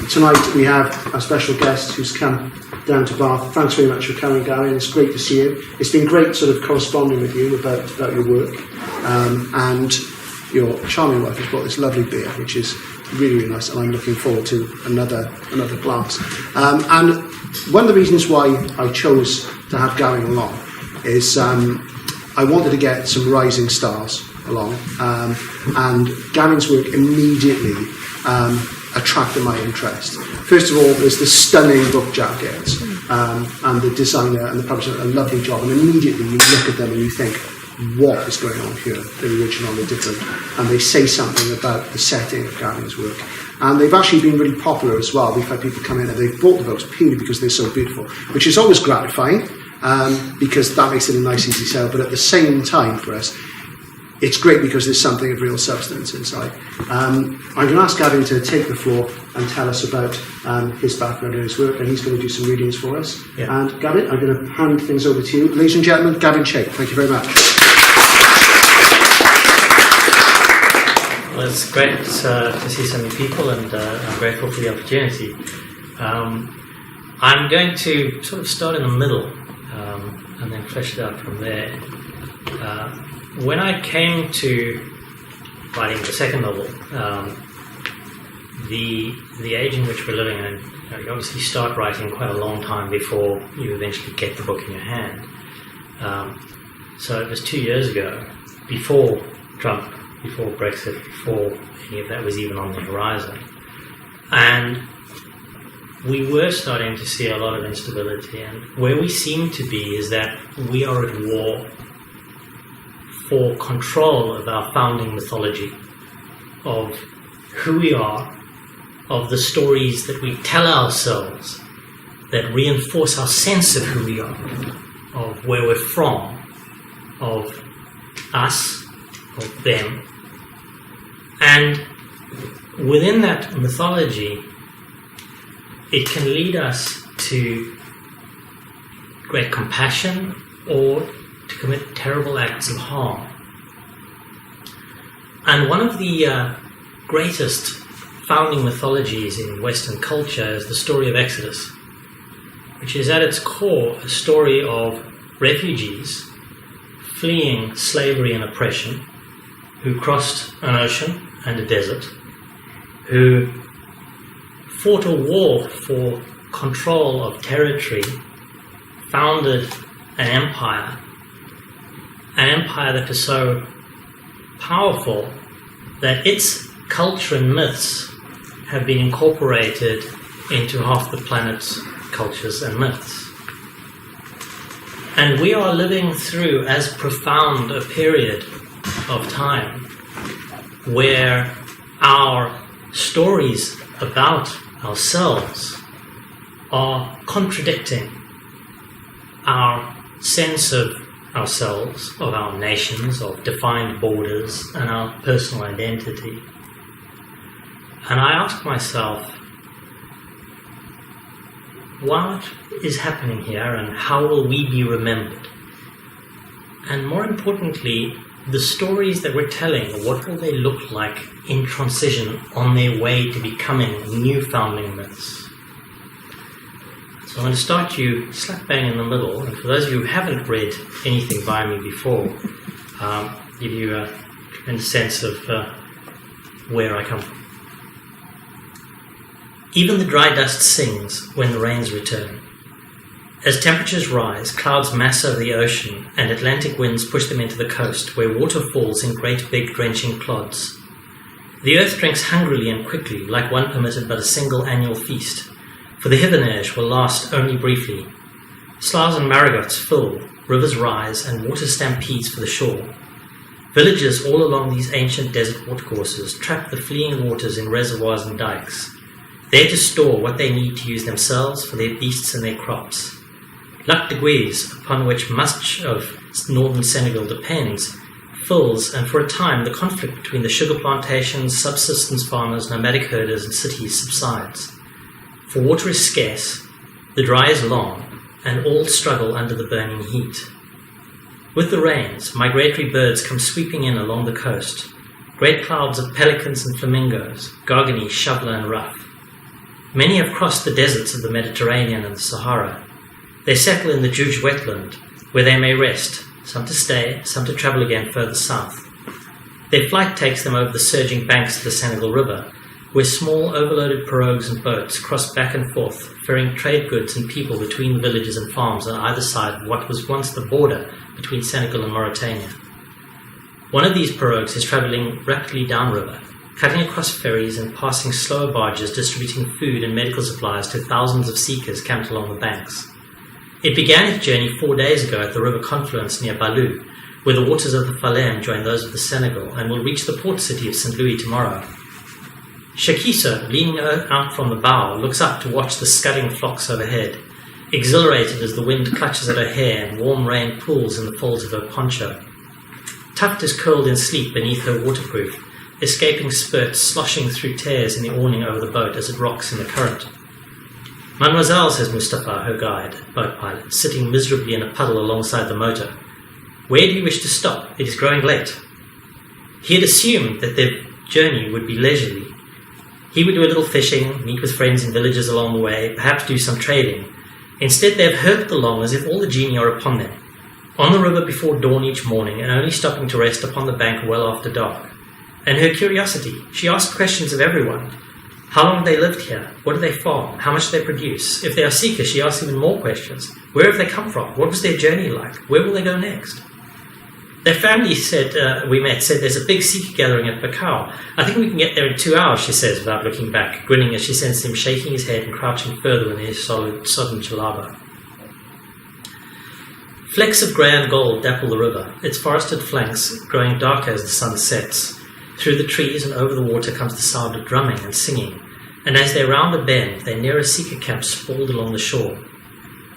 tonight we have a special guest who's come down to Bath. Thanks very much for coming, Gavin. It's great to see you. It's been great sort of corresponding with you about your work. And your charming wife has brought this lovely beer, which is really, really nice, and I'm looking forward to another glass. And one of the reasons why I chose to have Gavin along is I wanted to get some rising stars along, and Gavin's work immediately attracted my interest. First of all, there's the stunning book jackets, and the designer and the publisher did a lovely job, and immediately you look at them and you think, what is going on here? The original, the different, and they say something about the setting of Gavin's work. And they've actually been really popular as well. We've had people come in and they've bought the books purely because they're so beautiful, which is always gratifying, because that makes it a nice, easy sell. But at the same time, for us, it's great because there's something of real substance inside. I'm going to ask Gavin to take the floor and tell us about his background and his work, and he's going to do some readings for us. Yeah. And Gavin, I'm going to hand things over to you. Ladies and gentlemen, Gavin Chape. Thank you very much. Well, it's great to see so many people, and I'm grateful for the opportunity. I'm going to sort of start in the middle and then flesh it out from there. When I came to writing the second novel, the age in which we're living in, you obviously start writing quite a long time before you eventually get the book in your hand. So it was 2 years ago, before Trump, before Brexit, before any of that was even on the horizon. And we were starting to see a lot of instability, and where we seem to be is that we are at war for control of our founding mythology, of who we are, of the stories that we tell ourselves that reinforce our sense of who we are, of where we're from, of us, of them. And within that mythology, it can lead us to great compassion or to commit terrible acts of harm. And one of the greatest founding mythologies in Western culture is the story of Exodus, which is at its core a story of refugees fleeing slavery and oppression, who crossed an ocean and a desert, who fought a war for control of territory, founded an empire that was so powerful that its culture and myths have been incorporated into half the planet's cultures and myths. And we are living through as profound a period of time where our stories about ourselves are contradicting our sense of ourselves, of our nations, of defined borders, and our personal identity. And I ask myself, what is happening here and how will we be remembered? And more importantly, the stories that we're telling, what will they look like in transition on their way to becoming new founding myths? So I'm going to start you slap bang in the middle, and for those of you who haven't read anything by me before, give you a tremendous sense of where I come from. Even the dry dust sings when the rains return. As temperatures rise, clouds mass over the ocean, and Atlantic winds push them into the coast, where water falls in great big drenching clods. The earth drinks hungrily and quickly, like one permitted but a single annual feast, for the hibernage will last only briefly. Sloughs and marigot's fill, rivers rise, and water stampedes for the shore. Villages all along these ancient desert watercourses trap the fleeing waters in reservoirs and dikes, there to store what they need to use themselves, for their beasts and their crops. Lac de Guise, upon which much of northern Senegal depends, fills, and for a time the conflict between the sugar plantations, subsistence farmers, nomadic herders, and cities subsides. For water is scarce, the dry is long, and all struggle under the burning heat. With the rains, migratory birds come sweeping in along the coast, great clouds of pelicans and flamingos, gargany, shoveler, and ruff. Many have crossed the deserts of the Mediterranean and the Sahara. They settle in the Juge wetland, where they may rest, some to stay, some to travel again further south. Their flight takes them over the surging banks of the Senegal River, where small overloaded pirogues and boats cross back and forth, ferrying trade goods and people between the villages and farms on either side of what was once the border between Senegal and Mauritania. One of these pirogues is travelling rapidly downriver, cutting across ferries and passing slower barges distributing food and medical supplies to thousands of seekers camped along the banks. It began its journey 4 days ago at the river confluence near Balou, where the waters of the Falem join those of the Senegal, and will reach the port city of St. Louis tomorrow. Shakisa, leaning out from the bow, looks up to watch the scudding flocks overhead, exhilarated as the wind clutches at her hair and warm rain pools in the folds of her poncho. Tuft is curled in sleep beneath her waterproof, escaping spurts sloshing through tears in the awning over the boat as it rocks in the current. Mademoiselle, says Mustafa, her guide, boat pilot, sitting miserably in a puddle alongside the motor. Where do you wish to stop? It is growing late. He had assumed that their journey would be leisurely. He would do a little fishing, meet with friends in villages along the way, perhaps do some trading. Instead, they have hurtled along as if all the genii are upon them, on the river before dawn each morning and only stopping to rest upon the bank well after dark. And her curiosity, she asked questions of everyone. How long have they lived here? What do they farm? How much do they produce? If they are seekers, she asks even more questions. Where have they come from? What was their journey like? Where will they go next? Their family said there's a big seeker gathering at Bakau. I think we can get there in 2 hours, she says, without looking back, grinning as she senses him shaking his head and crouching further in his sodden jalaba. Flecks of grey and gold dapple the river, its forested flanks growing darker as the sun sets. Through the trees and over the water comes the sound of drumming and singing, and as they round a bend, they near a seeker camp sprawled along the shore.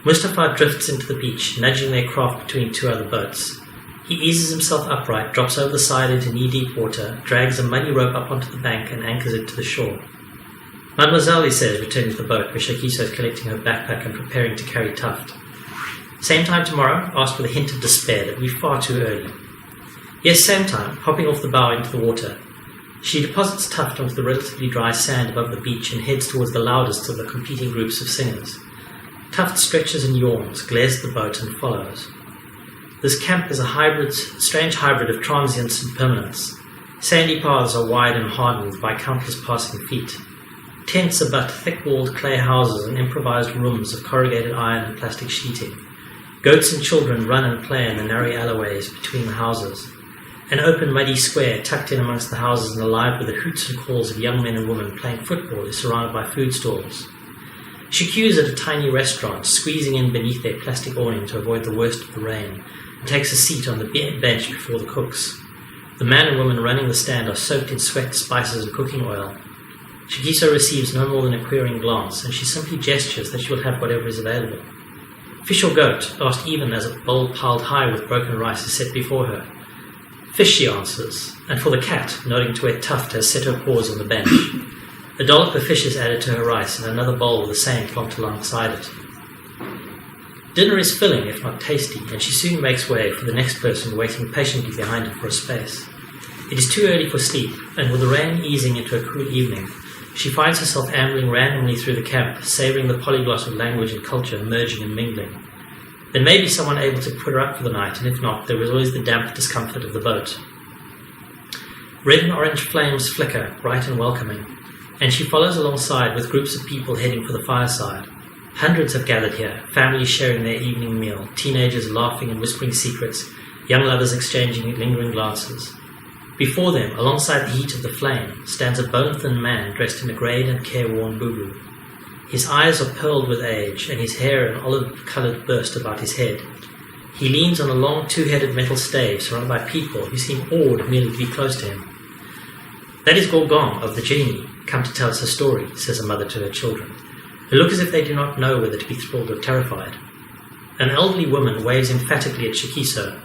Mustafa drifts into the beach, nudging their craft between two other boats. He eases himself upright, drops over the side into knee-deep water, drags a muddy rope up onto the bank and anchors it to the shore. Mademoiselle, he says, returning to the boat where Shakisa is collecting her backpack and preparing to carry Tuft. Same time tomorrow? Asked with a hint of despair that we're far too early. Yes, same time, hopping off the bow into the water. She deposits Tuft onto the relatively dry sand above the beach and heads towards the loudest of the competing groups of singers. Tuft stretches and yawns, glares at the boat and follows. This camp is a strange hybrid of transience and permanence. Sandy paths are wide and hardened by countless passing feet. Tents abut thick-walled clay houses and improvised rooms of corrugated iron and plastic sheeting. Goats and children run and play in the narrow alleyways between the houses. An open muddy square tucked in amongst the houses and alive with the hoots and calls of young men and women playing football is surrounded by food stalls. She queues at a tiny restaurant, squeezing in beneath their plastic awning to avoid the worst of the rain, and takes a seat on the bench before the cooks. The man and woman running the stand are soaked in sweat, spices, and cooking oil. Shakisa receives no more than a querying glance, and she simply gestures that she will have whatever is available. Fish or goat? Asked even as a bowl piled high with broken rice is set before her. Fish, she answers, and for the cat, nodding to where Tuft has set her paws on the bench. A dollop of fish is added to her rice, and another bowl of the same plonked alongside it. Dinner is filling, if not tasty, and she soon makes way for the next person waiting patiently behind her for a space. It is too early for sleep, and with the rain easing into a cool evening, she finds herself ambling randomly through the camp, savouring the polyglot of language and culture merging and mingling. There may be someone able to put her up for the night, and if not, there is always the damp discomfort of the boat. Red and orange flames flicker, bright and welcoming, and she follows alongside with groups of people heading for the fireside. Hundreds have gathered here, families sharing their evening meal, teenagers laughing and whispering secrets, young lovers exchanging lingering glances. Before them, alongside the heat of the flame, stands a bone-thin man dressed in a greyed and careworn bubu. His eyes are pearled with age, and his hair an olive-coloured burst about his head. He leans on a long two-headed metal stave surrounded by people who seem awed merely to be close to him. That is Gorgon of the genie, come to tell us a story, says a mother to her children, who look as if they do not know whether to be thrilled or terrified. An elderly woman waves emphatically at Shakisa.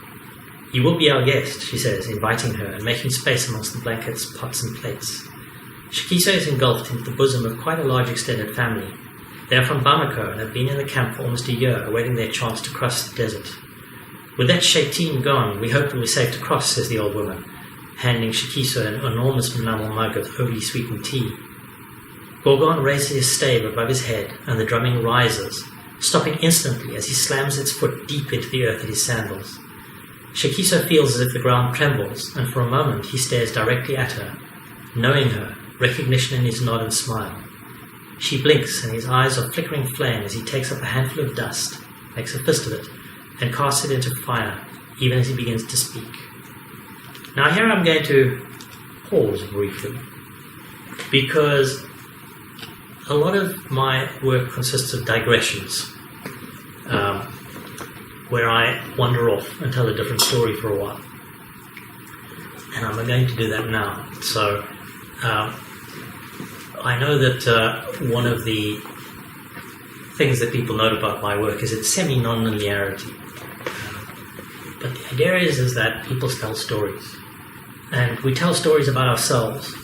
You will be our guest, she says, inviting her and making space amongst the blankets, pots and plates. Shakisa is engulfed into the bosom of quite a large extended family. They are from Bamako and have been in the camp for almost a year, awaiting their chance to cross the desert. With that Shaitin gone, we hope that we're safe to cross, says the old woman, handing Shakisa an enormous enamel mug of overly sweetened tea. Gorgon raises his stave above his head, and the drumming rises, stopping instantly as he slams its foot deep into the earth at his sandals. Shakiso feels as if the ground trembles, and for a moment he stares directly at her, knowing her, recognition in his nod and smile. She blinks, and his eyes are flickering flame as he takes up a handful of dust, makes a fist of it, and casts it into fire, even as he begins to speak. Now here I'm going to pause briefly, because a lot of my work consists of digressions, where I wander off and tell a different story for a while. And I'm going to do that now. So I know that one of the things that people note about my work is its semi-non-linearity. But the idea is that people tell stories. And we tell stories about ourselves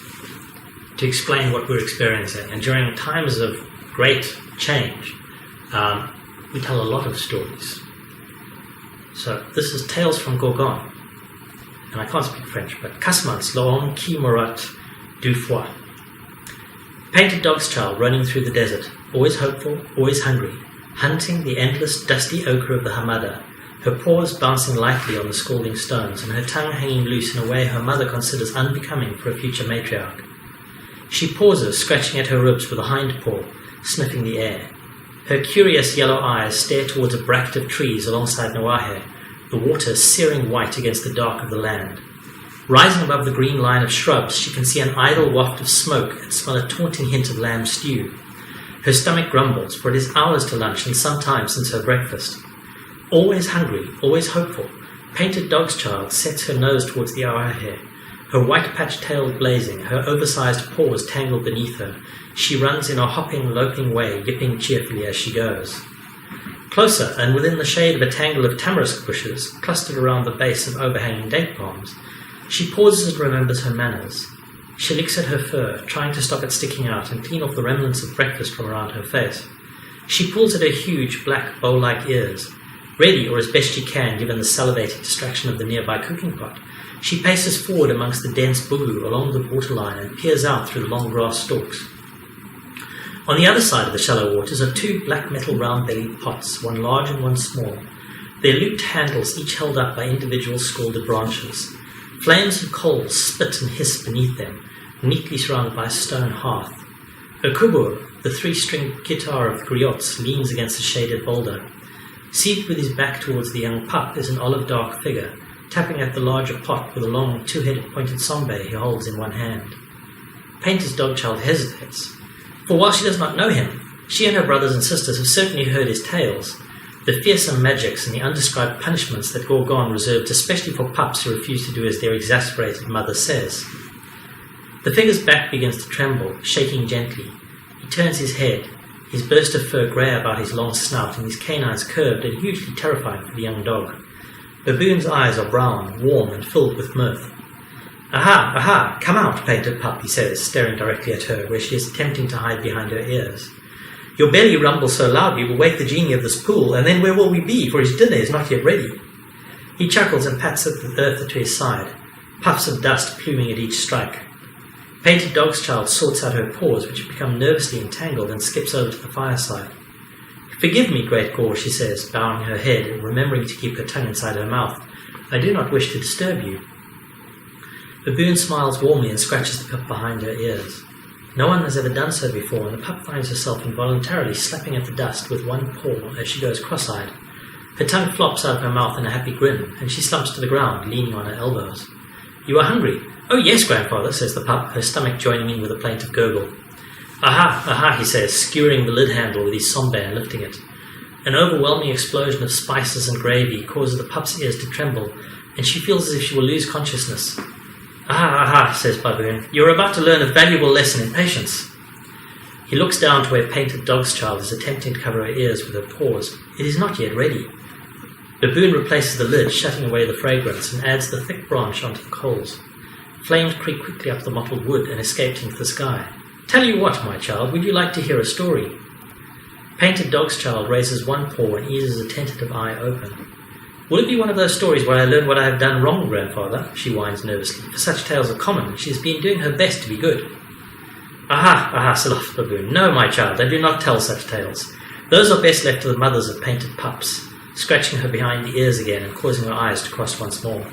to explain what we're experiencing. And during times of great change, we tell a lot of stories. So this is Tales from Gorgon. And I can't speak French, but Casmans, l'homme qui mourut deux fois. Painted dog's child running through the desert, always hopeful, always hungry, hunting the endless dusty ochre of the Hamada, her paws bouncing lightly on the scalding stones, and her tongue hanging loose in a way her mother considers unbecoming for a future matriarch. She pauses, scratching at her ribs with a hind paw, sniffing the air. Her curious yellow eyes stare towards a bracket of trees alongside Nawahe, the water searing white against the dark of the land. Rising above the green line of shrubs, she can see an idle waft of smoke and smell a taunting hint of lamb stew. Her stomach grumbles, for it is hours to lunch and some time since her breakfast. Always hungry, always hopeful, Painted dog's child sets her nose towards the Awahe, her white-patched tail blazing, her oversized paws tangled beneath her. She runs in a hopping, loping way, yipping cheerfully as she goes. Closer, and within the shade of a tangle of tamarisk bushes, clustered around the base of overhanging date palms, she pauses and remembers her manners. She licks at her fur, trying to stop it sticking out and clean off the remnants of breakfast from around her face. She pulls at her huge, black, bow-like ears. Ready, or as best she can, given the salivating distraction of the nearby cooking pot, she paces forward amongst the dense bugu along the waterline and peers out through the long grass stalks. On the other side of the shallow waters are two black metal round-bellied pots, one large and one small, their looped handles each held up by individual scalded branches. Flames of coals spit and hiss beneath them, neatly surrounded by a stone hearth. A kubur, the three-stringed guitar of griots, leans against a shaded boulder. Seated with his back towards the young pup is an olive-dark figure, tapping at the larger pot with a long, two-headed pointed sombe he holds in one hand. Painter's dog-child hesitates, for while she does not know him, she and her brothers and sisters have certainly heard his tales, the fearsome magics and the undescribed punishments that Gorgon reserved especially for pups who refuse to do as their exasperated mother says. The figure's back begins to tremble, shaking gently. He turns his head, his burst of fur grey about his long snout and his canines curved and hugely terrifying for the young dog. Baboon's eyes are brown, warm, and filled with mirth. "Aha, aha, come out, painted pup," he says, staring directly at her, where she is attempting to hide behind her ears. "Your belly rumbles so loud we will wake the genie of this pool, and then where will we be, for his dinner is not yet ready?" He chuckles and pats at the earth to his side, puffs of dust pluming at each strike. Painted dog's child sorts out her paws, which have become nervously entangled, and skips over to the fireside. "Forgive me, great Gore," she says, bowing her head and remembering to keep her tongue inside her mouth. "I do not wish to disturb you." Baboon smiles warmly and scratches the pup behind her ears. No one has ever done so before, and the pup finds herself involuntarily slapping at the dust with one paw as she goes cross-eyed. Her tongue flops out of her mouth in a happy grin, and she slumps to the ground, leaning on her elbows. "You are hungry?" "Oh yes, grandfather," says the pup, her stomach joining in with a plaintive gurgle. "Aha, aha," he says, skewering the lid handle with his sombe and lifting it. An overwhelming explosion of spices and gravy causes the pup's ears to tremble, and she feels as if she will lose consciousness. "Aha, aha," says Baboon, "you are about to learn a valuable lesson in patience." He looks down to where Painted Dog's child is attempting to cover her ears with her paws. It is not yet ready. Baboon replaces the lid, shutting away the fragrance, and adds the thick branch onto the coals. Flames creep quickly up the mottled wood and escape into the sky. "Tell you what, my child, would you like to hear a story?" Painted Dog's child raises one paw and eases a tentative eye open. "Will it be one of those stories where I learn what I have done wrong, grandfather?" she whines nervously. For such tales are common, and she has been doing her best to be good. Aha, aha, said the baboon. No, my child, I do not tell such tales. Those are best left to the mothers of painted pups, scratching her behind the ears again and causing her eyes to cross once more.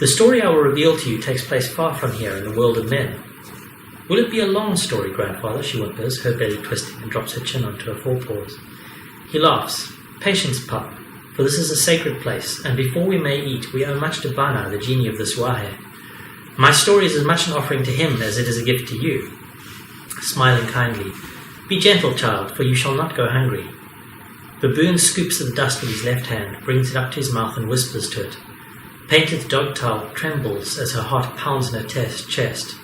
The story I will reveal to you takes place far from here in the world of men. Will it be a long story, grandfather? She whimpers, her belly twisting, and drops her chin onto her forepaws. He laughs. Patience, pup, for this is a sacred place, and before we may eat, we owe much to Bana, the genie of this wahe. My story is as much an offering to him as it is a gift to you. Smiling kindly, be gentle, child, for you shall not go hungry. Baboon scoops at the dust with his left hand, brings it up to his mouth and whispers to it. Painted Dogtail trembles as her heart pounds in her chest,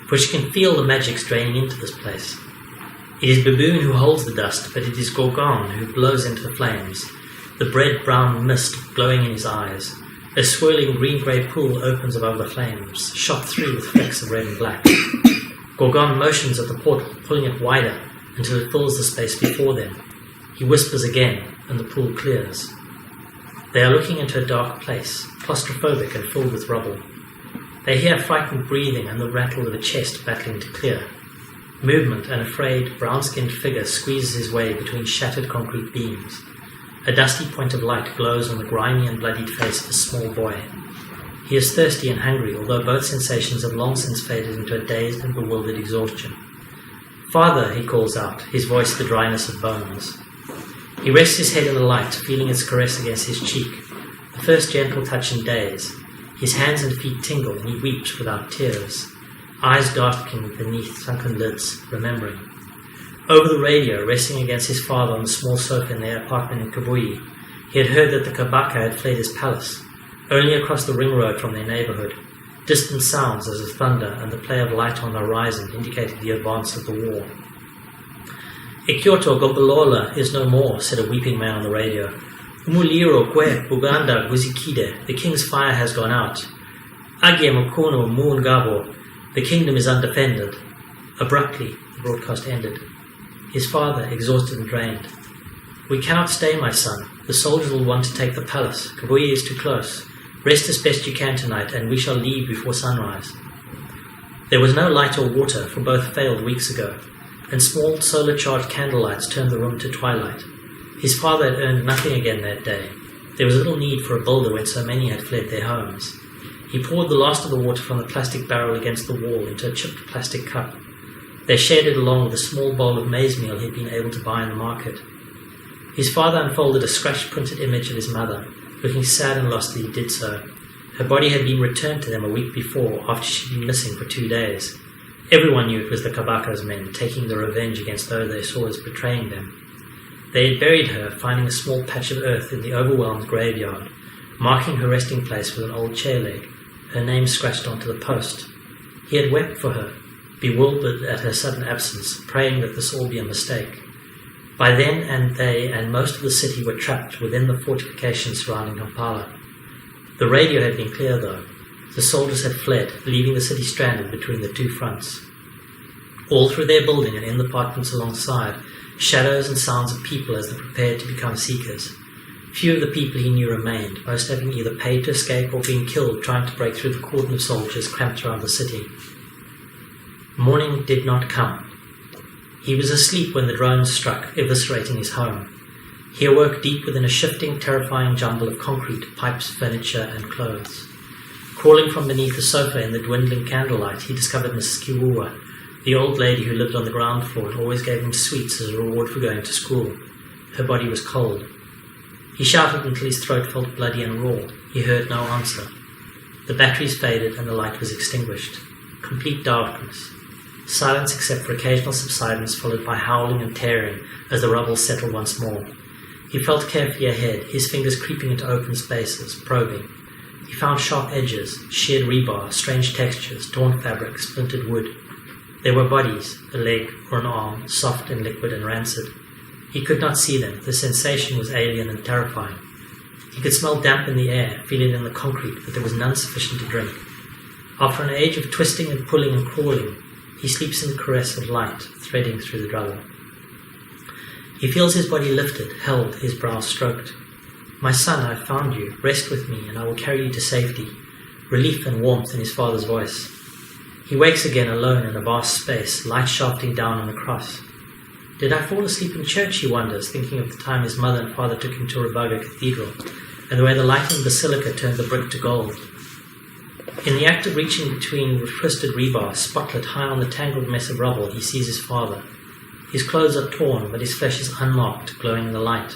for she can feel the magics draining into this place. It is Baboon who holds the dust, but it is Gorgon who blows into the flames, the bread-brown mist glowing in his eyes. A swirling green-grey pool opens above the flames, shot through with flecks of red and black. Gorgon motions at the portal, pulling it wider until it fills the space before them. He whispers again, and the pool clears. They are looking into a dark place, claustrophobic and filled with rubble. They hear frightened breathing and the rattle of a chest battling to clear. Movement, an afraid, brown-skinned figure squeezes his way between shattered concrete beams. A dusty point of light glows on the grimy and bloodied face of a small boy. He is thirsty and hungry, although both sensations have long since faded into a dazed and bewildered exhaustion. Father, he calls out, his voice the dryness of bones. He rests his head in the light, feeling its caress against his cheek, the first gentle touch in days. His hands and feet tingle, and he weeps without tears, eyes darkening beneath sunken lids, remembering. Over the radio, resting against his father on the small sofa in their apartment in Kilroy, he had heard that the Kabaka had fled his palace, only across the ring road from their neighbourhood. Distant sounds as of thunder and the play of light on the horizon indicated the advance of the war. Ekyoto Gobalola is no more, said a weeping man on the radio. Umuliro kwe Buganda Guzikide, the king's fire has gone out. Agye Mukono Muungabo, the kingdom is undefended. Abruptly, the broadcast ended. His father, exhausted and drained. We cannot stay, my son. The soldiers will want to take the palace. Kabui is too close. Rest as best you can tonight, and we shall leave before sunrise. There was no light or water, for both failed weeks ago, and small solar-charged candlelights turned the room to twilight. His father had earned nothing again that day. There was little need for a builder when so many had fled their homes. He poured the last of the water from the plastic barrel against the wall into a chipped plastic cup. They shared it along with a small bowl of maize meal he'd been able to buy in the market. His father unfolded a scratched printed image of his mother, looking sad and lost that he did so. Her body had been returned to them a week before, after she'd been missing for 2 days. Everyone knew it was the Kabaka's men, taking their revenge against those they saw as betraying them. They had buried her, finding a small patch of earth in the overwhelmed graveyard, marking her resting place with an old chair leg, her name scratched onto the post. He had wept for her, bewildered at her sudden absence, praying that this all be a mistake. By then, and they and most of the city were trapped within the fortifications surrounding Kampala. The radio had been clear, though. The soldiers had fled, leaving the city stranded between the two fronts. All through their building and in the apartments alongside, shadows and sounds of people as they prepared to become seekers. Few of the people he knew remained, most having either paid to escape or been killed trying to break through the cordon of soldiers cramped around the city. Morning did not come. He was asleep when the drones struck, eviscerating his home. He awoke deep within a shifting, terrifying jumble of concrete, pipes, furniture, and clothes. Crawling from beneath the sofa in the dwindling candlelight, he discovered Mrs. Kiwuwa, the old lady who lived on the ground floor and always gave him sweets as a reward for going to school. Her body was cold. He shouted until his throat felt bloody and raw. He heard no answer. The batteries faded and the light was extinguished. Complete darkness. Silence except for occasional subsidence, followed by howling and tearing as the rubble settled once more. He felt carefully ahead, his fingers creeping into open spaces, probing. He found sharp edges, sheared rebar, strange textures, torn fabric, splintered wood. There were bodies, a leg or an arm, soft and liquid and rancid. He could not see them. The sensation was alien and terrifying. He could smell damp in the air, feel it in the concrete, but there was none sufficient to drink. After an age of twisting and pulling and crawling, he sleeps in the caress of light, threading through the rubble. He feels his body lifted, held, his brow stroked. My son, I have found you. Rest with me, and I will carry you to safety. Relief and warmth in his father's voice. He wakes again alone in a vast space, light shafting down on a cross. Did I fall asleep in church, he wonders, thinking of the time his mother and father took him to Rebaga Cathedral, and the way the lighting basilica turned the brick to gold. In the act of reaching between twisted rebar, spotlit high on the tangled mess of rubble, he sees his father. His clothes are torn, but his flesh is unmarked, glowing in the light.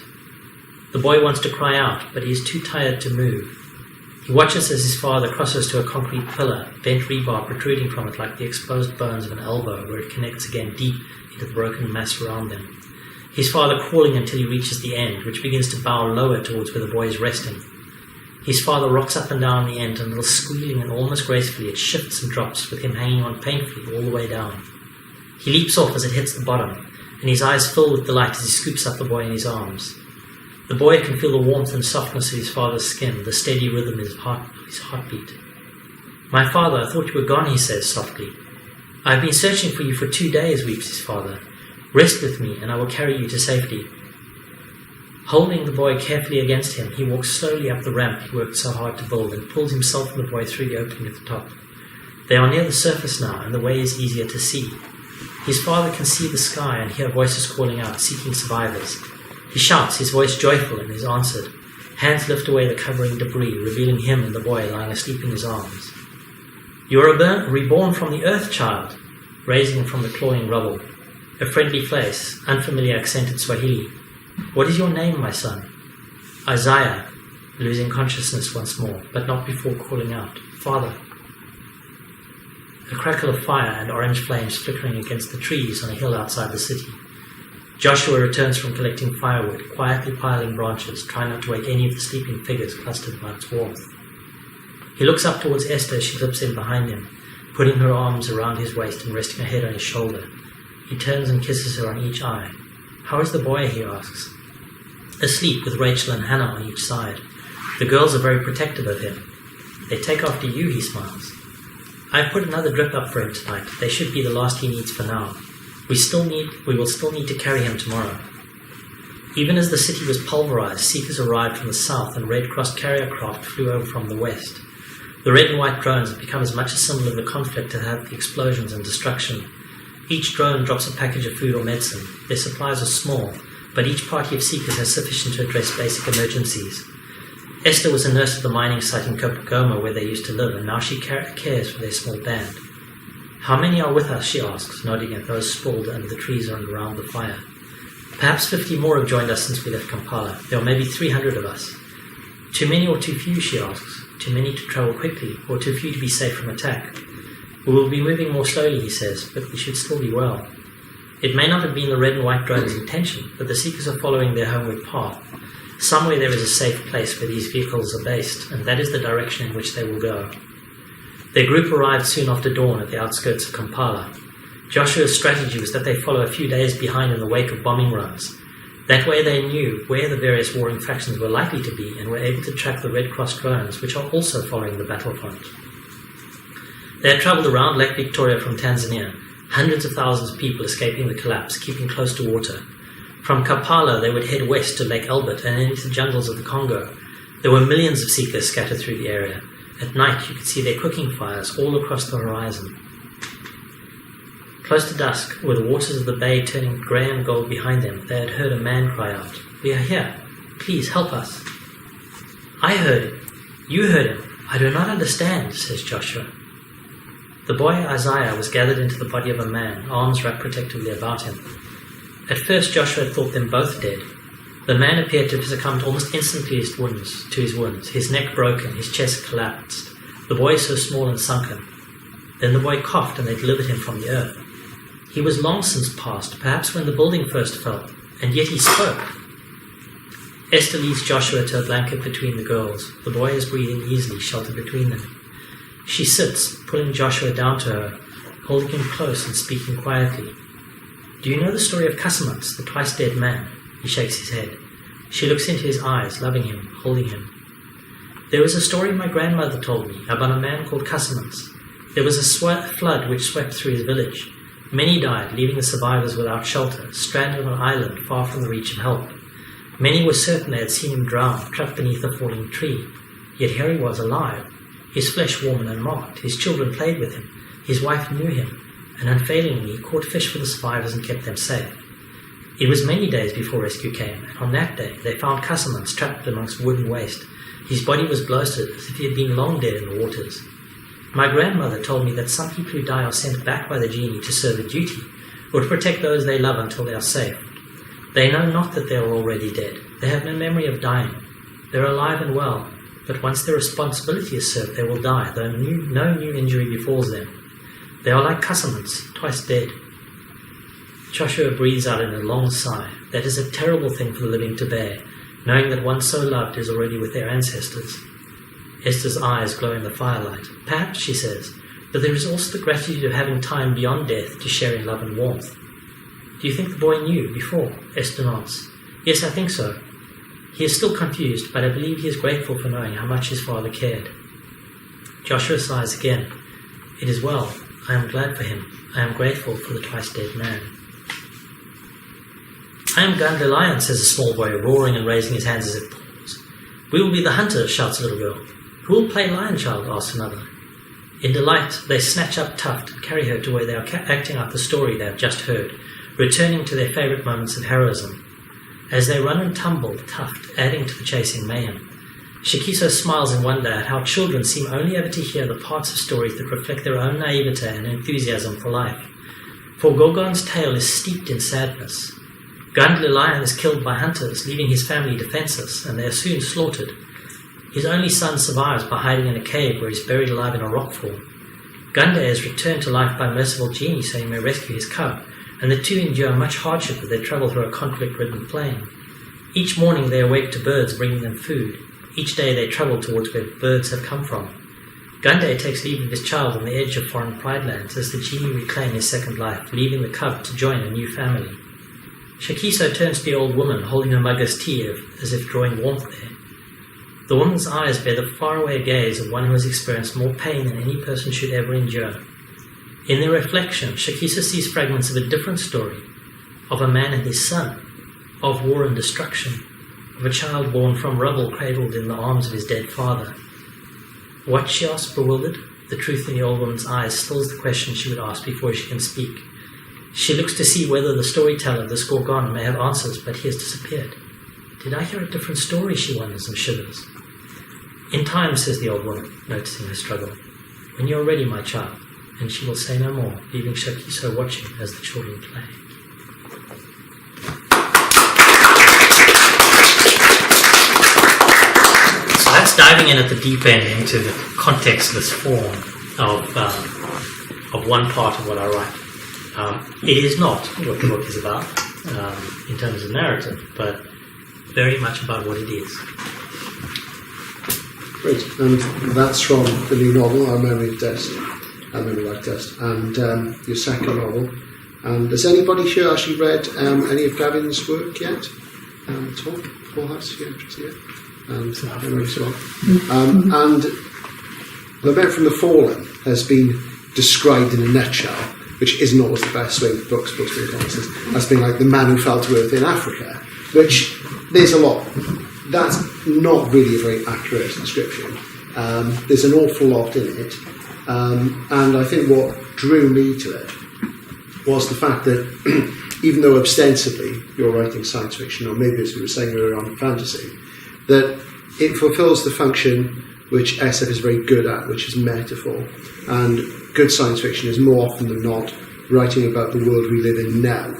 The boy wants to cry out, but he is too tired to move. He watches as his father crosses to a concrete pillar, bent rebar protruding from it like the exposed bones of an elbow, where it connects again deep into the broken mass around them. His father crawling until he reaches the end, which begins to bow lower towards where the boy is resting. His father rocks up and down the end, and a little squealing and almost gracefully it shifts and drops, with him hanging on painfully all the way down. He leaps off as it hits the bottom, and his eyes fill with delight as he scoops up the boy in his arms. The boy can feel the warmth and softness of his father's skin, the steady rhythm of his heartbeat. "My father, I thought you were gone," he says softly. "I have been searching for you for 2 days," weeps his father. "Rest with me, and I will carry you to safety." Holding the boy carefully against him, he walks slowly up the ramp he worked so hard to build and pulls himself and the boy through the opening at the top. They are near the surface now, and the way is easier to see. His father can see the sky and hear voices calling out, seeking survivors. He shouts, his voice joyful, and is answered. Hands lift away the covering debris, revealing him and the boy lying asleep in his arms. "You are reborn from the earth, child," raising him from the clawing rubble. A friendly face, unfamiliar accented Swahili. "What is your name, my son?" "Isaiah," losing consciousness once more, but not before calling out, "Father." A crackle of fire and orange flames flickering against the trees on a hill outside the city. Joshua returns from collecting firewood, quietly piling branches, trying not to wake any of the sleeping figures clustered by its warmth. He looks up towards Esther as she slips in behind him, putting her arms around his waist and resting her head on his shoulder. He turns and kisses her on each eye. "How is the boy?" he asks. "Asleep, with Rachel and Hannah on each side. The girls are very protective of him. They take after you," he smiles. "I've put another drip up for him tonight. They should be the last he needs for now. We will still need to carry him tomorrow." Even as the city was pulverized, seekers arrived from the south and Red Cross carrier craft flew over from the west. The red and white drones have become as much a symbol of the conflict as have the explosions and destruction. Each drone drops a package of food or medicine. Their supplies are small, but each party of seekers has sufficient to address basic emergencies. Esther was a nurse at the mining site in Copacabana where they used to live, and now she cares for their small band. "How many are with us?" she asks, nodding at those sprawled under the trees and around the fire. "Perhaps 50 more have joined us since we left Kampala. There are maybe 300 of us." "Too many or too few?" she asks. "Too many to travel quickly, or too few to be safe from attack?" "We will be moving more slowly," he says, "but we should still be well." It may not have been the red and white drone's intention, but the seekers are following their homeward path. Somewhere there is a safe place where these vehicles are based, and that is the direction in which they will go. Their group arrived soon after dawn at the outskirts of Kampala. Joshua's strategy was that they follow a few days behind in the wake of bombing runs. That way they knew where the various warring factions were likely to be and were able to track the Red Cross drones, which are also following the battlefront. They had travelled around Lake Victoria from Tanzania, hundreds of thousands of people escaping the collapse, keeping close to water. From Kampala they would head west to Lake Albert and into the jungles of the Congo. There were millions of seekers scattered through the area. At night you could see their cooking fires all across the horizon. Close to dusk, with the waters of the bay turning grey and gold behind them, they had heard a man cry out, "We are here. Please help us." "I heard him. You heard him. I do not understand," says Joshua. The boy Isaiah was gathered into the body of a man, arms wrapped protectively about him. At first Joshua had thought them both dead. The man appeared to have succumbed almost instantly to his wounds, his neck broken, his chest collapsed, the boy so small and sunken. Then the boy coughed and they delivered him from the earth. He was long since past, perhaps when the building first fell, and yet he spoke. Esther leads Joshua to a blanket between the girls. The boy is breathing easily, sheltered between them. She sits, pulling Joshua down to her, holding him close and speaking quietly. "Do you know the story of Casamance, the twice-dead man?" He shakes his head. She looks into his eyes, loving him, holding him. "There was a story my grandmother told me about a man called Casamance. There was a flood which swept through his village. Many died, leaving the survivors without shelter, stranded on an island far from the reach of help. Many were certain they had seen him drown, trapped beneath a falling tree. Yet here he was alive, his flesh warm and unmarked. His children played with him. His wife knew him, and unfailingly caught fish for the survivors and kept them safe. It was many days before rescue came, and on that day they found Casamance trapped amongst wood and waste. His body was bloated as if he had been long dead in the waters. My grandmother told me that some people who die are sent back by the genie to serve a duty, or to protect those they love until they are safe. They know not that they are already dead. They have no memory of dying. They are alive and well, but once their responsibility is served, they will die, though no new injury befalls them. They are like Casamance, twice dead. Joshua breathes out in a long sigh. That is a terrible thing for the living to bear, knowing that one so loved is already with their ancestors. Esther's eyes glow in the firelight. Perhaps, she says, but there is also the gratitude of having time beyond death to share in love and warmth. Do you think the boy knew before? Esther nods. Yes, I think so. He is still confused, but I believe he is grateful for knowing how much his father cared. Joshua sighs again. It is well. I am glad for him. I am grateful for the twice-dead man. I am Gandalion, says a small boy, roaring and raising his hands as if paws. We will be the hunters, shouts a little girl. Who will play lion child, asks another. In delight, they snatch up Tuft and carry her to where they are acting out the story they have just heard, returning to their favourite moments of heroism. As they run and tumble, Tuft adding to the chasing mayhem. Shakiso smiles in wonder at how children seem only ever to hear the parts of stories that reflect their own naivete and enthusiasm for life. For Gorgon's tale is steeped in sadness. Gandalion is killed by hunters, leaving his family defenceless, and they are soon slaughtered. His only son survives by hiding in a cave where he is buried alive in a rockfall. Gunda is returned to life by a merciful genie so he may rescue his cub, and the two endure much hardship as they travel through a conflict-ridden plain. Each morning they awake to birds bringing them food. Each day they travel towards where birds have come from. Gunda takes leave of his child on the edge of foreign pride lands as the genie reclaims his second life, leaving the cub to join a new family. Shakiso turns to the old woman, holding her mug as tea, as if drawing warmth there. The woman's eyes bear the faraway gaze of one who has experienced more pain than any person should ever endure. In their reflection, Shakiso sees fragments of a different story, of a man and his son, of war and destruction, of a child born from rubble cradled in the arms of his dead father. What, she asks, bewildered? The truth in the old woman's eyes stills the question she would ask before she can speak. She looks to see whether the storyteller, the Gorgon, may have answers, but he has disappeared. Did I hear a different story, she wonders and shivers. In time, says the old woman, noticing her struggle. When you are ready, my child. And she will say no more, leaving Shakiso watching as the children play. So that's diving in at the deep end into the contextless form of one part of what I write. It is not what the book is about in terms of narrative, but very much about what it is. Great, and that's from the new novel, Our Memory Like Dust, and your second novel. And has anybody here actually read any of Gavin's work yet? Tom? Paul has, yeah, and Henry as well. And The Man from the Fallen has been described in a nutshell, which isn't always the best way with books being honest, as being like the man who fell to earth in Africa, which there's a lot. That's not really a very accurate description. There's an awful lot in it. And I think what drew me to it was the fact that even though ostensibly you're writing science fiction, or maybe as we were saying earlier on fantasy, that it fulfills the function which SF is very good at, which is metaphor. And good science fiction is more often than not writing about the world we live in now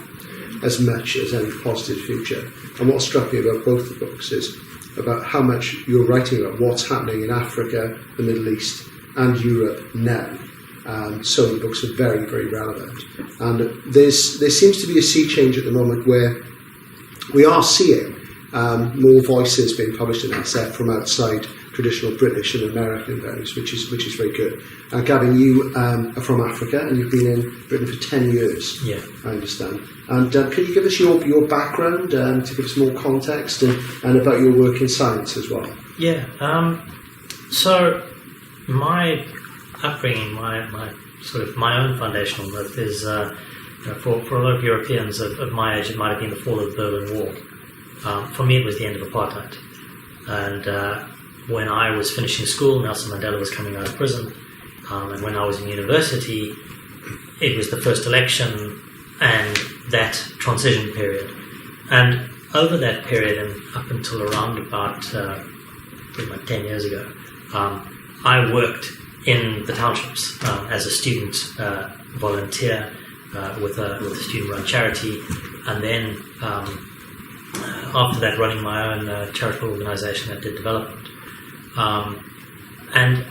as much as any positive future. And what struck me about both the books is about how much you're writing about what's happening in Africa, the Middle East, and Europe now. So the books are very, very relevant. And there seems to be a sea change at the moment where we are seeing more voices being published in SF from outside traditional British and American values, which is very good. Gavin, you are from Africa and you've been in Britain for 10 years, yeah. I understand. And can you give us your background to give us more context and about your work in science as well? Yeah. So my upbringing, my own foundational myth is, for a lot of Europeans of my age, it might have been the fall of the Berlin Wall. For me, it was the end of apartheid. And when I was finishing school, Nelson Mandela was coming out of prison. And when I was in university, it was the first election and that transition period. And over that period and up until around about 10 years ago, I worked in the townships as a student volunteer with a student-run charity, and then after that running my own charitable organisation that did development. And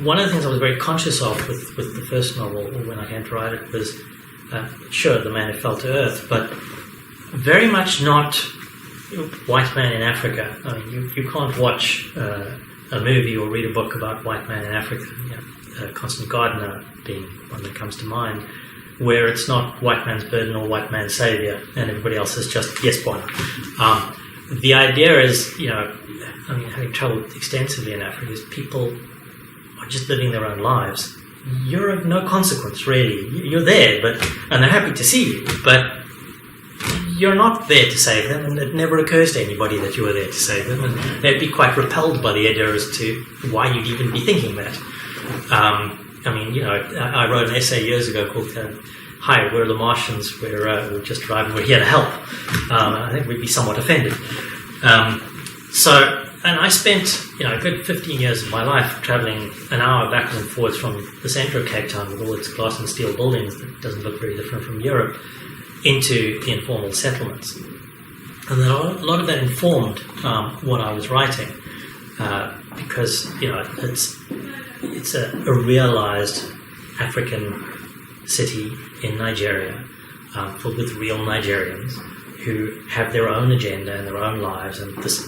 one of the things I was very conscious of with the first novel, when I came to write it, was sure, The Man Who Fell to Earth, but very much not white man in Africa. I mean, you can't watch a movie or read a book about white man in Africa. Constant Gardener being one that comes to mind, where it's not white man's burden or white man's saviour, and everybody else is just yes boy. The idea is, having travelled extensively in Africa, is people are just living their own lives. You're of no consequence, really. You're there, and they're happy to see you, but you're not there to save them, and it never occurs to anybody that you are there to save them, and they'd be quite repelled by the idea as to why you'd even be thinking that. I wrote an essay years ago called "Hi, we're the Martians. We're just arriving. We're here to help." I think we'd be somewhat offended. And I spent a good 15 years of my life travelling an hour backwards and forwards from the centre of Cape Town with all its glass and steel buildings that doesn't look very different from Europe, into the informal settlements. And then a lot of that informed what I was writing, because it's a realised African city in Nigeria, filled with real Nigerians who have their own agenda and their own lives, and this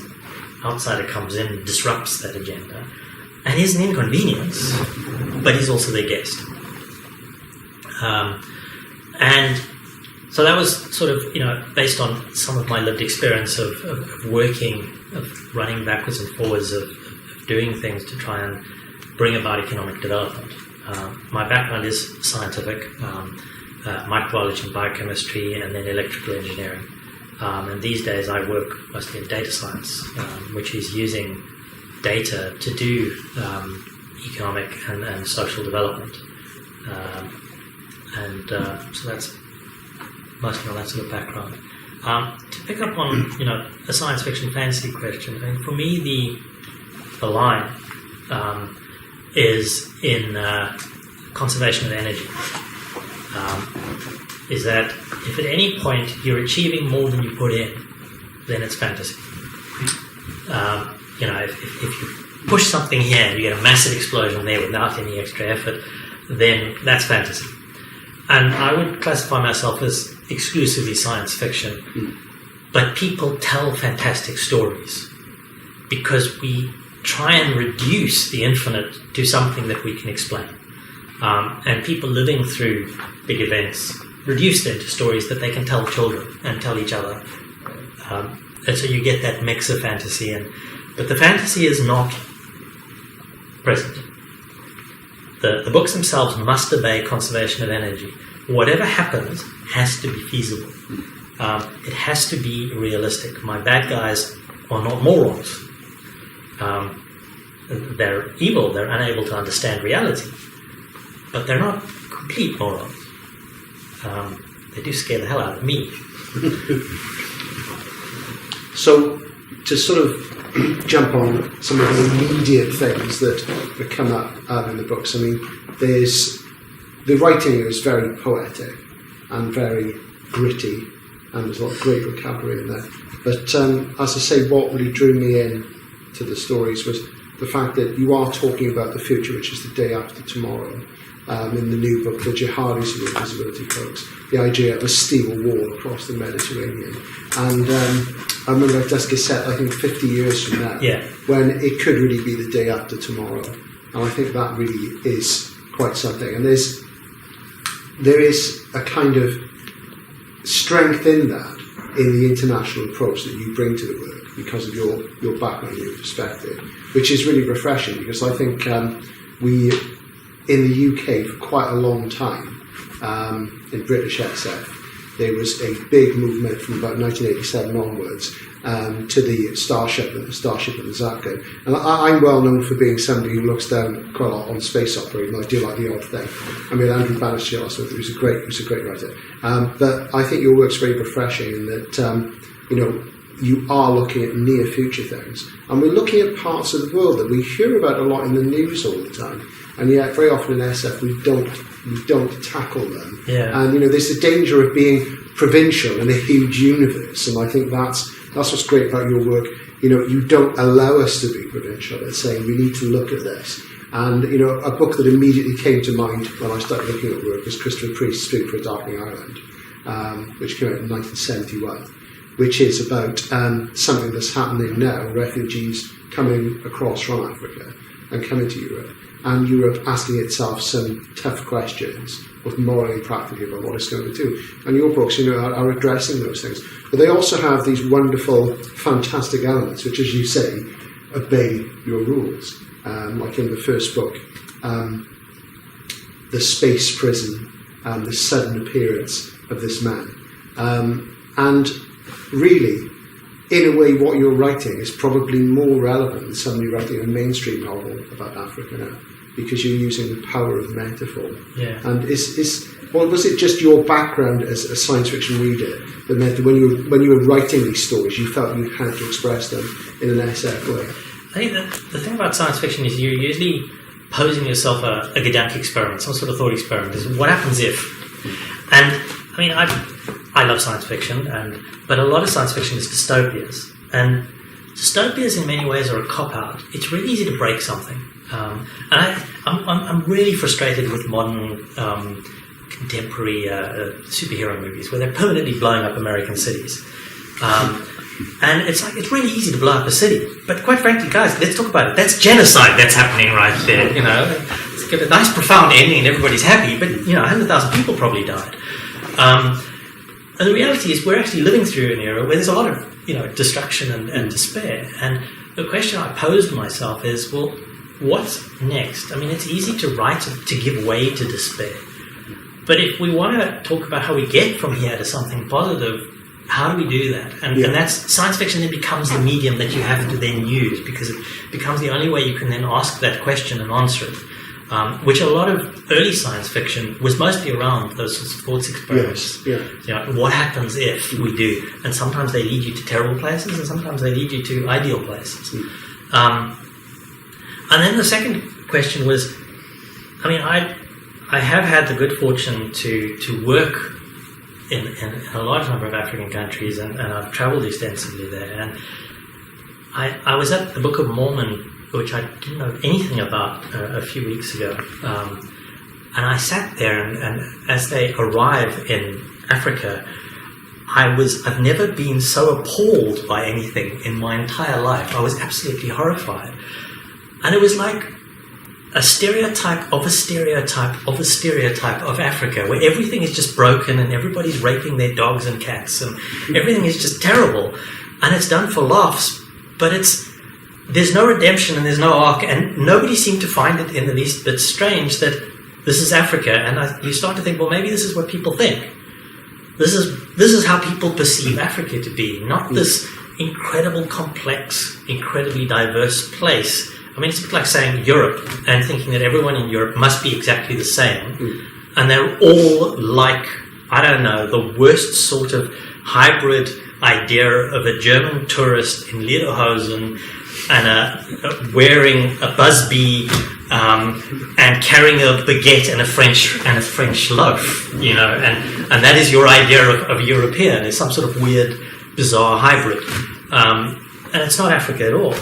outsider comes in and disrupts that agenda. And he's an inconvenience, but he's also their guest. And so that was sort of, based on some of my lived experience of working, of running backwards and forwards, of doing things to try and bring about economic development. My background is scientific, microbiology and biochemistry, and then electrical engineering. And these days I work mostly in data science, which is using data to do economic and social development. So that's mostly on that sort of background. To pick up on a science fiction fantasy question, I think for me the line is in conservation of energy. Is that if at any point you're achieving more than you put in, then it's fantasy. If you push something here and you get a massive explosion there without any extra effort, then that's fantasy. And I would classify myself as exclusively science fiction. But people tell fantastic stories because we try and reduce the infinite to something that we can explain. And people living through big events reduce them to stories that they can tell children and tell each other. And so you get that mix of fantasy. But the fantasy is not present. The books themselves must obey conservation of energy. Whatever happens has to be feasible. It has to be realistic. My bad guys are not morons. They're evil, they're unable to understand reality. But they're not complete morons. They do scare the hell out of me. So, to sort of jump on some of the immediate things that come up in the books, I mean, the writing is very poetic and very gritty, and there's a lot of great vocabulary in there. But as I say, what really drew me in to the stories was the fact that you are talking about the future, which is the day after tomorrow. In the new book, The Jihadis of the Invisibility Cloaks, the idea of a steel wall across the Mediterranean. And I remember that just gets set, I think, 50 years from now, when it could really be the day after tomorrow. And I think that really is quite something. And there is a kind of strength in that, in the international approach that you bring to the work because of your background, your perspective, which is really refreshing, because I think we, in the UK, for quite a long time, in British SF, there was a big movement from about 1987 onwards to the Starship and the Zapco. And I'm well known for being somebody who looks down quite a lot on space opera, and I do like the odd thing. I mean, Andrew Bannister, who's a great writer. But I think your work's very refreshing in that, you are looking at near future things. And we're looking at parts of the world that we hear about a lot in the news all the time. And yet, very often in SF, we don't tackle them. Yeah. And there's the danger of being provincial in a huge universe. And I think that's what's great about your work. You don't allow us to be provincial. It's saying we need to look at this. And a book that immediately came to mind when I started looking at work was Christopher Priest's Food for a Darkening Island, which came out in 1971, which is about something that's happening now: refugees coming across from Africa and coming to Europe. And Europe asking itself some tough questions, both morally and practically, about what it's going to do. And your books, are addressing those things. But they also have these wonderful, fantastic elements, which, as you say, obey your rules. Like in the first book, the space prison, the sudden appearance of this man. And really, in a way, what you're writing is probably more relevant than somebody writing a mainstream novel about Africa now, because you're using the power of metaphor. Yeah. And was it just your background as a science fiction reader that meant that when you were writing these stories, you felt you had to express them in an SF way? I think the thing about science fiction is you're usually posing yourself a Gedanke experiment, some sort of thought experiment. Is what happens if? And I mean, I love science fiction, but a lot of science fiction is dystopias. And dystopias in many ways are a cop-out. It's really easy to break something. And I'm really frustrated with modern contemporary superhero movies where they're permanently blowing up American cities. And it's really easy to blow up a city. But quite frankly, guys, let's talk about it. That's genocide that's happening right there, It's got a nice profound ending and everybody's happy, but, 100,000 people probably died. And the reality is we're actually living through an era where there's a lot of, destruction and despair. And the question I posed myself is, well, what's next? I mean, it's easy to write to give way to despair. But if we want to talk about how we get from here to something positive, how do we do that? And that's science fiction then becomes the medium that you have to then use, because it becomes the only way you can then ask that question and answer it. Which a lot of early science fiction was mostly around those sorts of thoughts experiments. Yes, yeah. What happens if we do? And sometimes they lead you to terrible places, and sometimes they lead you to ideal places. And then the second question was, I have had the good fortune to work in a large number of African countries, and I've travelled extensively there. And I was at the Book of Mormon, which I didn't know anything about a few weeks ago. And I sat there, and as they arrive in Africa, I've never been so appalled by anything in my entire life. I was absolutely horrified. And it was like a stereotype of a stereotype of a stereotype of Africa, where everything is just broken and everybody's raping their dogs and cats and everything is just terrible. And it's done for laughs, but there's no redemption and there's no arc, and nobody seemed to find it in the least bit strange that this is Africa. And you start to think, well, maybe this is what people think. This is how people perceive Africa to be, not this incredible, complex, incredibly diverse place. I mean, it's a bit like saying Europe and thinking that everyone in Europe must be exactly the same. And they're all like, I don't know, the worst sort of hybrid idea of a German tourist in lederhosen and wearing a busby and carrying a baguette and a French loaf, and that is your idea of European. It's some sort of weird, bizarre hybrid, and it's not Africa at all.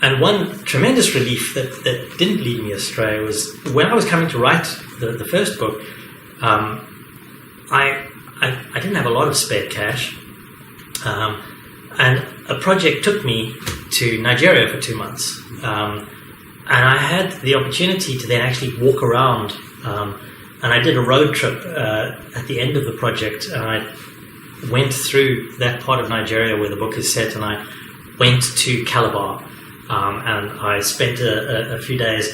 And one tremendous relief that didn't lead me astray was when I was coming to write the first book. I didn't have a lot of spare cash, and a project took me to Nigeria for 2 months, and I had the opportunity to then actually walk around, and I did a road trip at the end of the project, and I went through that part of Nigeria where the book is set, and I went to Calabar, and I spent a few days,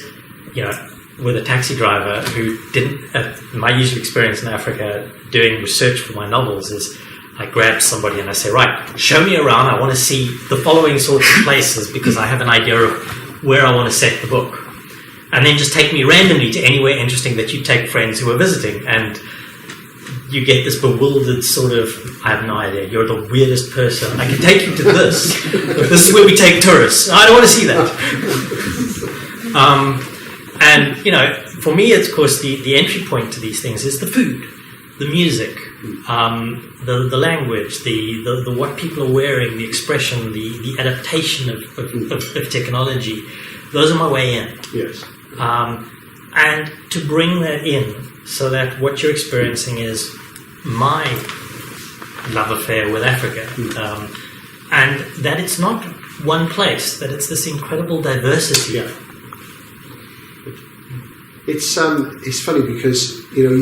with a taxi driver who didn't. My usual experience in Africa doing research for my novels is I grab somebody and I say, right, show me around. I want to see the following sorts of places because I have an idea of where I want to set the book. And then just take me randomly to anywhere interesting that you take friends who are visiting. And you get this bewildered sort of, I have no idea, you're the weirdest person. I can take you to this. This is where we take tourists. I don't want to see that. And, you know, for me, of course, the entry point to these things is the food, the music, the language, the what people are wearing, the expression, the adaptation of technology. Those are my way in. Yes. And to bring that in so that what you're experiencing is my love affair with Africa. And that it's not one place, that it's this incredible diversity. Yeah. It's funny because, you know,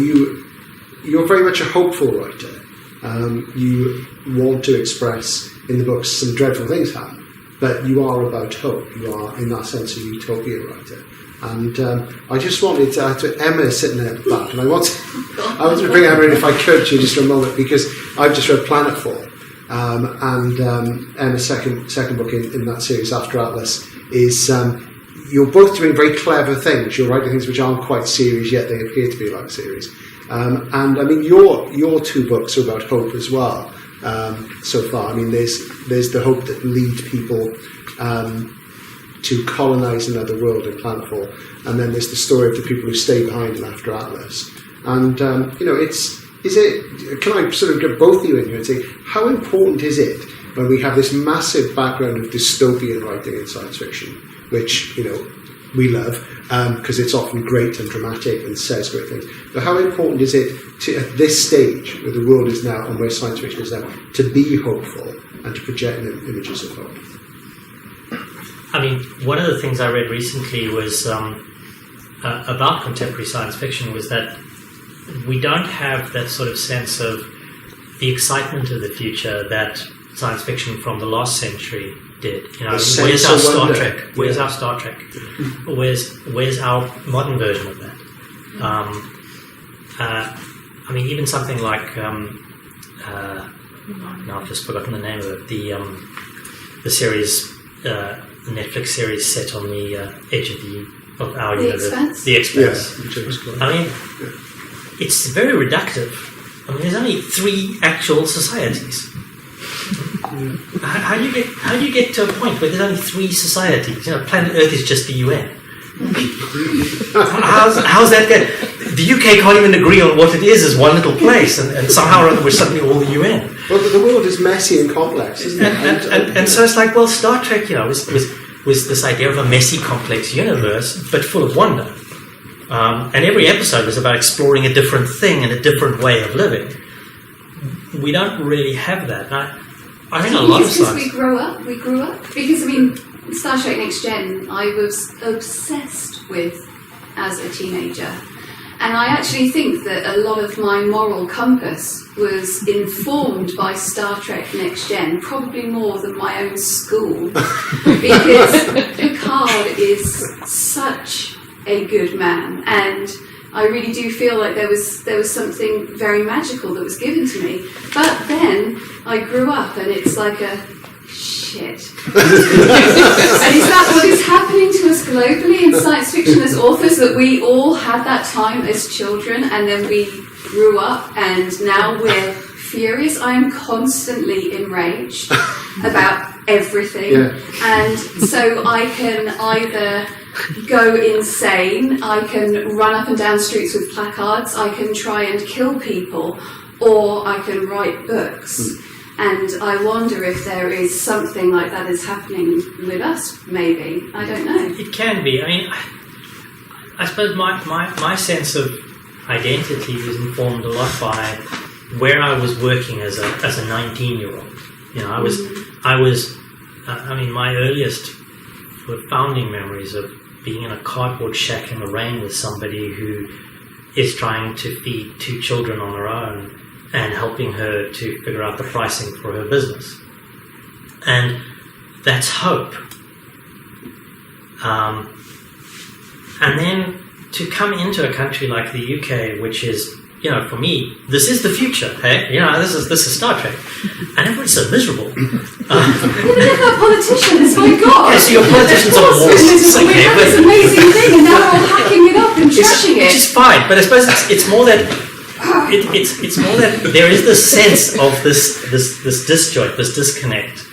you're very much a hopeful writer. You want to express in the books some dreadful things happen, but you are about hope. You are, in that sense, a utopia writer. And I just wanted to Emma sitting there at the back, and I wanted to bring Emma in if I could to you just for a moment, because I've just read Planetfall, and Emma's second book in that series, After Atlas, is you're both doing very clever things. You're writing things which aren't quite series yet; they appear to be like series. And I mean, your two books are about hope as well. So far, I mean, there's the hope that leads people to colonise another world in Planetfall, and then there's the story of the people who stay behind in After Atlas. And you know, can I sort of get both of you in here and say, how important is it when we have this massive background of dystopian writing in science fiction, which, you know, we love because it's often great and dramatic and says great things. But how important is it to, at this stage, where the world is now and where science fiction is now, to be hopeful and to project images of hope? I mean, one of the things I read recently was about contemporary science fiction was that we don't have that sort of sense of the excitement of the future that science fiction from the last century did. You know, where's our Star Trek? Where's our Star Trek? Where's our modern version of that? I mean, even something like now I've just forgotten the name of it. The series, the Netflix series set on the edge of our universe. The Expanse. Yeah. I mean, it's very reductive. I mean, there's only 3 actual societies. How do you get to a point where there's only 3 societies? You know, planet Earth is just the UN. How's that going? The UK can't even agree on what it is as one little place, and somehow or other we're suddenly all the UN. Well, the world is messy and complex, isn't it? And so it's like, well, Star Trek, you know, was this idea of a messy, complex universe, but full of wonder. And every episode was about exploring a different thing and a different way of living. We don't really have that. I think a lot of science... we grew up. Because, I mean, Star Trek Next Gen, I was obsessed with as a teenager. And I actually think that a lot of my moral compass was informed by Star Trek Next Gen, probably more than my own school. Because Picard is such a good man, and I really do feel like there was something very magical that was given to me. But then I grew up, and it's like a shit. And is that what is happening to us globally in science fiction as authors, that we all had that time as children, and then we grew up, and now we're furious? I am constantly enraged about everything, and so I can either go insane, I can run up and down streets with placards, I can try and kill people, or I can write books. And I wonder if there is something like that is happening with us, maybe. I don't know. It can be. I mean, I suppose my sense of identity was informed a lot by where I was working as a 19-year-old. You know, I mean, my earliest sort of founding memories of being in a cardboard shack in the rain with somebody who is trying to feed 2 children on her own and helping her to figure out the pricing for her business. And that's hope. And then to come into a country like the UK, which is, for me, this is the future. Hey, this is Star Trek, and everyone's so miserable. Look at our politicians, my God! Yeah, so your politicians are more this amazing thing, and now they're all hacking it up and trashing it. Which is fine, but I suppose it's more that it's more that there is this sense of this disjoint, this disconnect.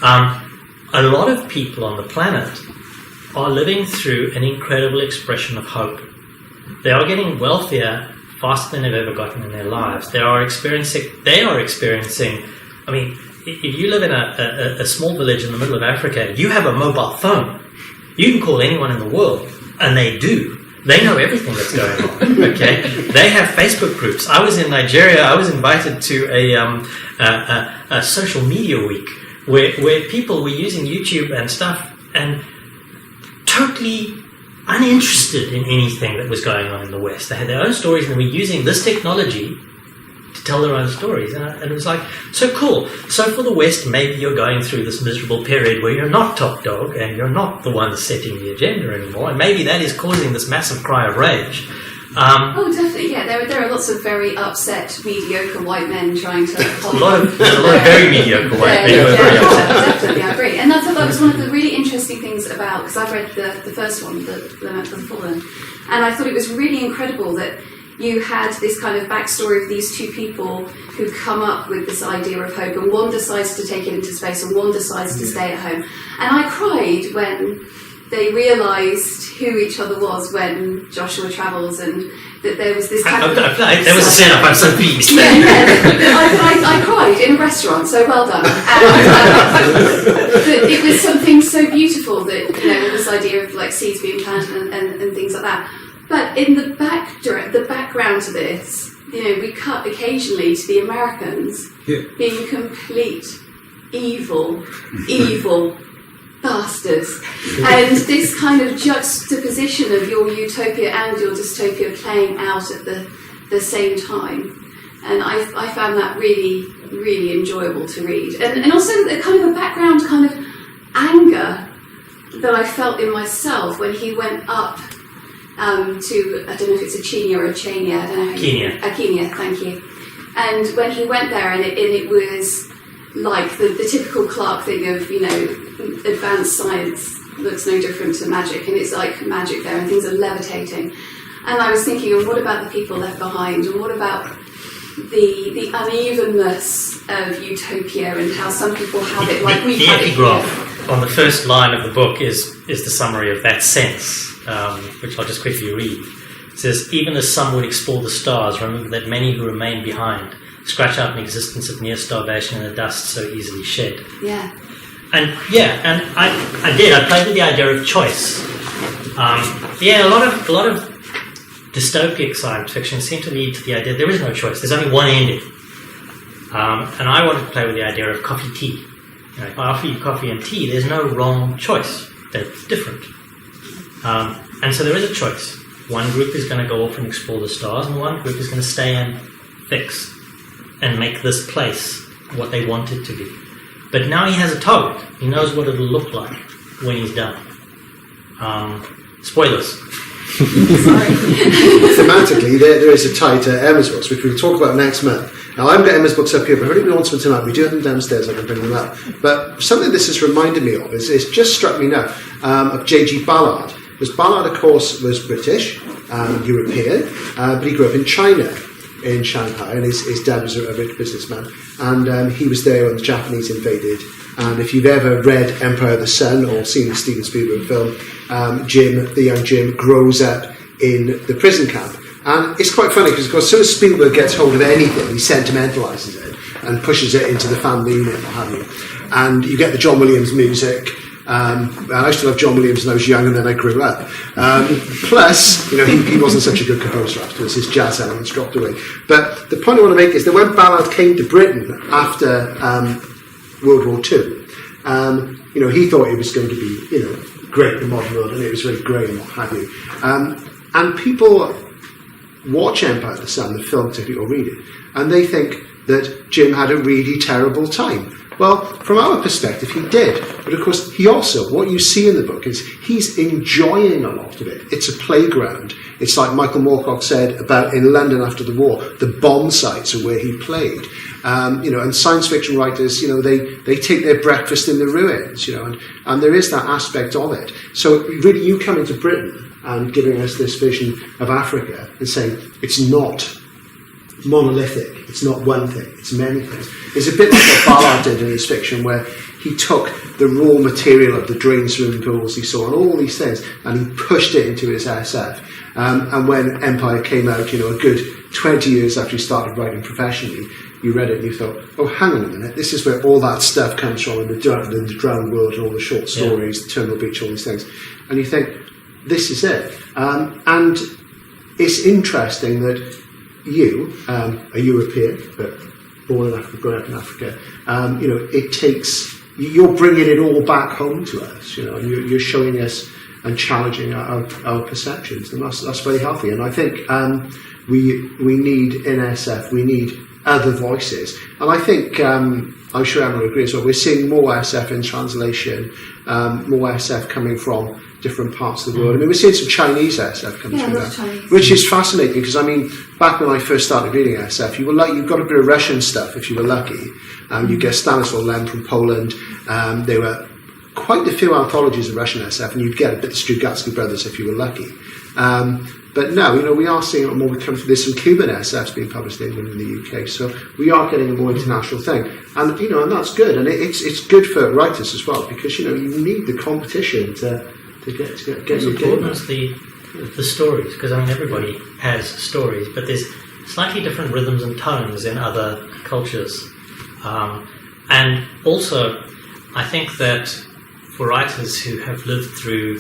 A lot of people on the planet are living through an incredible expression of hope. They are getting wealthier faster than they've ever gotten in their lives. They are experiencing. I mean, if you live in a small village in the middle of Africa, you have a mobile phone. You can call anyone in the world, and they do. They know everything that's going on. Okay, they have Facebook groups. I was in Nigeria. I was invited to a social media week where people were using YouTube and stuff and totally uninterested in anything that was going on in the West. They had their own stories and they were using this technology to tell their own stories. And it was like, so cool. So for the West, maybe you're going through this miserable period where you're not top dog and you're not the one setting the agenda anymore. And maybe that is causing this massive cry of rage. Definitely, yeah. There are lots of very upset, mediocre white men trying to... There's a lot of very mediocre white men who are very upset. Definitely, I agree. And I thought that was one of the really interesting things about... Because I've read the first one, the Lament of the Fallen, and I thought it was really incredible that you had this kind of backstory of these two people who come up with this idea of hope, and one decides to take it into space and one decides to stay at home. And I cried when they realised who each other was when Joshua travels, and that there was this kind of... There was a setup, I'm so pleased. I cried in a restaurant, so well done. And it was something so beautiful that, this idea of like seeds being planted and things like that. But in the background to this, we cut occasionally to the Americans being complete evil bastards. And this kind of juxtaposition of your utopia and your dystopia playing out at the same time. And I found that really, really enjoyable to read. And also a kind of a background kind of anger that I felt in myself when he went up to, I don't know if it's Achenia or Achenia, I don't know how Achenia, thank you. And when he went there and it was like the typical Clarke thing of, advanced science looks no different to magic, and it's like magic there and things are levitating. And I was thinking, what about the people left behind, and what about the unevenness of utopia and how some people have it like we have it here. The epigraph on the first line of the book is the summary of that sense, which I'll just quickly read. It says, even as some would explore the stars, remember that many who remain behind scratch out an existence of near starvation in the dust so easily shed. Yeah. And I did. I played with the idea of choice. A lot of dystopic science fiction seem to lead to the idea there is no choice. There's only one ending. And I wanted to play with the idea of coffee tea. If I offer you coffee and tea, there's no wrong choice. That's different. And so there is a choice. One group is going to go off and explore the stars, and one group is going to stay and fix and make this place what they want it to be. But now he has a target. He knows what it'll look like when he's done. Spoilers. Sorry. Thematically, there is a tie to Emma's books, which we'll talk about next month. Now, I haven't got Emma's books up here, but I've already been on to them tonight. We do have them downstairs, I can bring them up. But something this has reminded me of is just struck me now, of J.G. Ballard. Because Ballard, of course, was British, European, but he grew up in China, in Shanghai, and his dad was a rich businessman, and he was there when the Japanese invaded. And if you've ever read Empire of the Sun or seen the Steven Spielberg film, the young Jim grows up in the prison camp. And it's quite funny because, of course, as soon as Spielberg gets hold of anything, he sentimentalises it and pushes it into the family unit, what have you. And you get the John Williams music. I used to love John Williams when I was young, and then I grew up. Plus, he wasn't such a good composer afterwards. His jazz elements dropped away. But the point I want to make is that when Ballard came to Britain after World War II, he thought it was going to be, great, the modern world, and it was very grey and what have you. And people watch Empire of the Sun, the film typically, or read it, and they think that Jim had a really terrible time. Well, from our perspective, he did. But of course, he also, what you see in the book is he's enjoying a lot of it. It's a playground. It's like Michael Moorcock said about in London after the war, the bomb sites are where he played. And science fiction writers, they take their breakfast in the ruins, and there is that aspect of it. So really, you coming to Britain and giving us this vision of Africa and saying it's not monolithic, it's not one thing, it's many things. It's a bit like what Ballard did in his fiction, where he took the raw material of the drain swimming pools he saw and all these things, and he pushed it into his SF. And when Empire came out, a good 20 years after he started writing professionally, you read it and you thought, oh, hang on a minute, this is where all that stuff comes from, in the Drowned World and all the short stories, Terminal Beach, all these things. And you think, this is it. And it's interesting that you, a European, but born in Africa, grown up in Africa, it takes, you're bringing it all back home to us, and you're showing us and challenging our perceptions, and that's very healthy. And I think we need in SF, we need other voices, and I think I'm sure Emma agrees as well. We're seeing more SF in translation, more SF coming from different parts of the world. I mean, we're seeing some Chinese SF coming through now, which is fascinating because, back when I first started reading SF, you've got a bit of Russian stuff if you were lucky. You get Stanislaw Lem from Poland. There were quite a few anthologies of Russian SF, and you'd get a bit of Strugatsky brothers if you were lucky. But now, we are seeing a more. There's some Cuban SFs being published in England and the UK, so we are getting a more international thing, and and that's good, and it's good for writers as well because you need the competition to get your game. It's the stories, because everybody has stories, but there's slightly different rhythms and tones in other cultures, and also I think that for writers who have lived through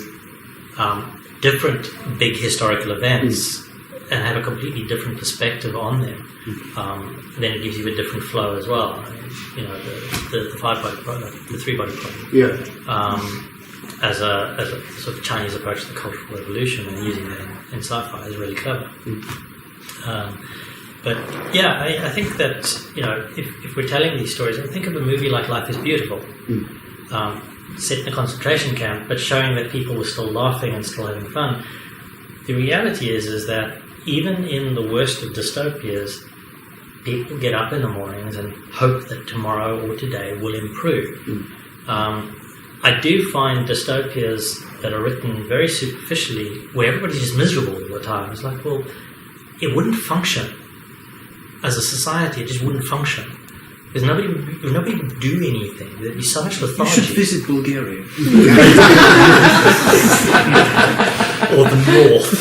different big historical events and have a completely different perspective on them, then it gives you a different flow as well. The five-body product, the three-body product. Yeah. As a sort of Chinese approach to the Cultural Revolution and using that in sci-fi is really clever. But yeah, I think that if we're telling these stories, I think of a movie like Life is Beautiful, set in a concentration camp, but showing that people were still laughing and still having fun. The reality is that even in the worst of dystopias, people get up in the mornings and hope that tomorrow or today will improve. I do find dystopias that are written very superficially, where everybody's just miserable all the time. It's like, well, it wouldn't function as a society. It just wouldn't function. Because nobody would do anything. There'd be so much lethargy. You should visit Bulgaria. Or the north.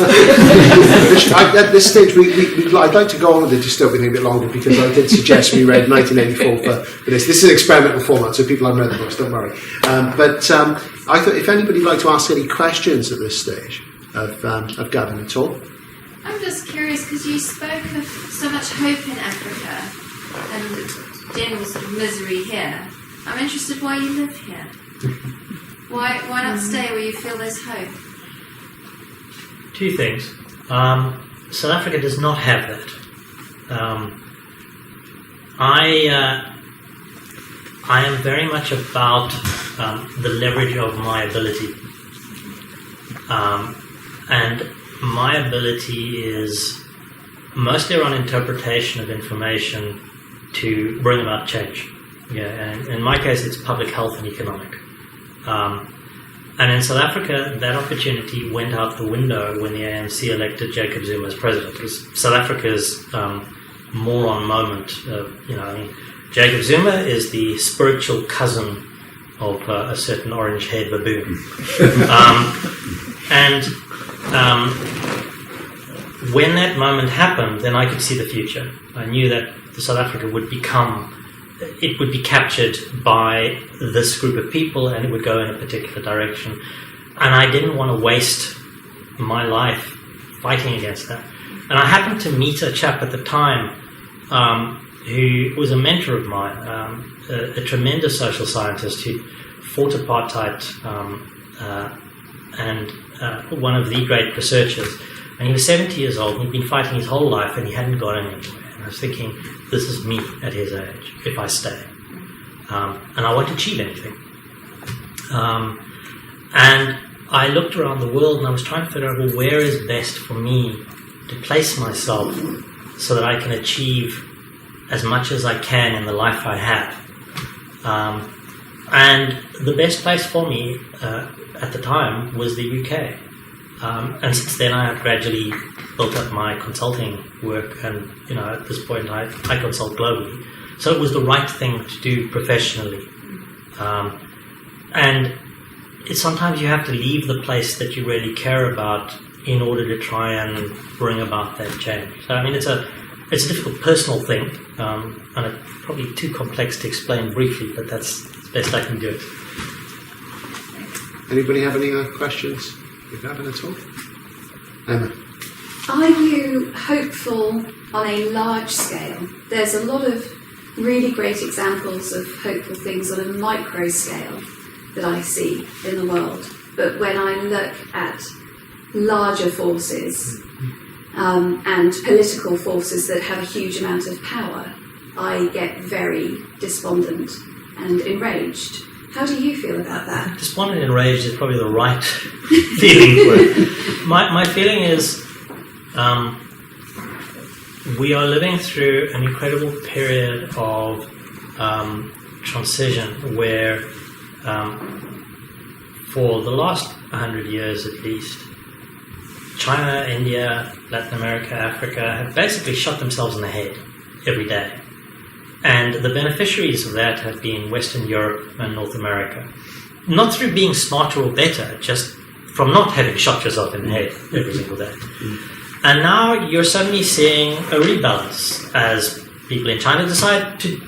At this stage, I'd like to go on with the dystopian thing a bit longer because I did suggest we read 1984 for this. This is an experimental format, so people haven't read the books, don't worry. But I thought if anybody would like to ask any questions at this stage of Gavin at all. I'm just curious because you spoke of so much hope in Africa and general sort of misery here. I'm interested why you live here. Why not stay where you feel there's hope? Two things. South Africa does not have that. I am very much about the leverage of my ability. And my ability is mostly around interpretation of information to bring about change. Yeah, and in my case, it's public health and economic. And in South Africa, that opportunity went out the window when the ANC elected Jacob Zuma as president. It was South Africa's moron moment. Jacob Zuma is the spiritual cousin of a certain orange-haired baboon. When that moment happened, then I could see the future. I knew that South Africa would be captured by this group of people and it would go in a particular direction. And I didn't want to waste my life fighting against that. And I happened to meet a chap at the time who was a mentor of mine, a tremendous social scientist who fought apartheid and one of the great researchers. And he was 70 years old and he'd been fighting his whole life and he hadn't got anywhere. And I was thinking, this is me at his age, if I stay. and I won't achieve anything. And I looked around the world and I was trying to figure out, well, where is best for me to place myself so that I can achieve as much as I can in the life I have. And the best place for me at the time was the UK. And since then I have gradually built up my consulting work, and at this point I consult globally. So it was the right thing to do professionally. And sometimes you have to leave the place that you really care about in order to try and bring about that change. So I mean, it's a difficult personal thing, and it's probably too complex to explain briefly, but that's the best I can do. Anybody have any other questions? You haven't at all? Emma? Are you hopeful on a large scale? There's a lot of really great examples of hopeful things on a micro scale that I see in the world. But when I look at larger forces and political forces that have a huge amount of power, I get very despondent and enraged. How do you feel about that? Despondent and enraged is probably the right feeling for it. My feeling is we are living through an incredible period of transition where for the last 100 years at least, China, India, Latin America, Africa have basically shot themselves in the head every day. And the beneficiaries of that have been Western Europe and North America. Not through being smarter or better, just from not having shot yourself in the head every single day. And now you're suddenly seeing a rebalance as people in China decide to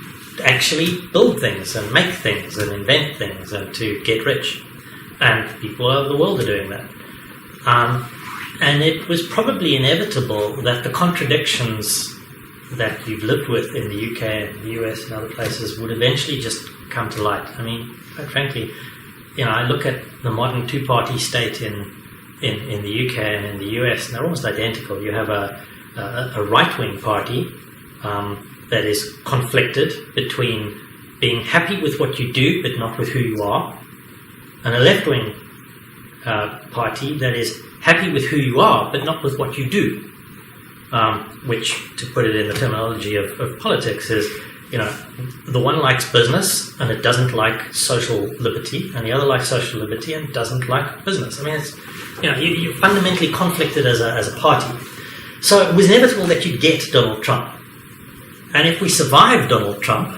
actually build things and make things and invent things and to get rich. And people of the world are doing that. And it was probably inevitable that the contradictions that you've lived with in the UK and the US and other places would eventually just come to light. I mean, quite frankly, I look at the modern two-party state in the UK and in the US, and they're almost identical. You have a right-wing party that is conflicted between being happy with what you do but not with who you are, and a left-wing party that is happy with who you are but not with what you do. Which, to put it in the terminology of politics, is, the one likes business and it doesn't like social liberty, and the other likes social liberty and doesn't like business. I mean, it's, you're fundamentally conflicted as a party. So it was inevitable that you get Donald Trump. And if we survive Donald Trump,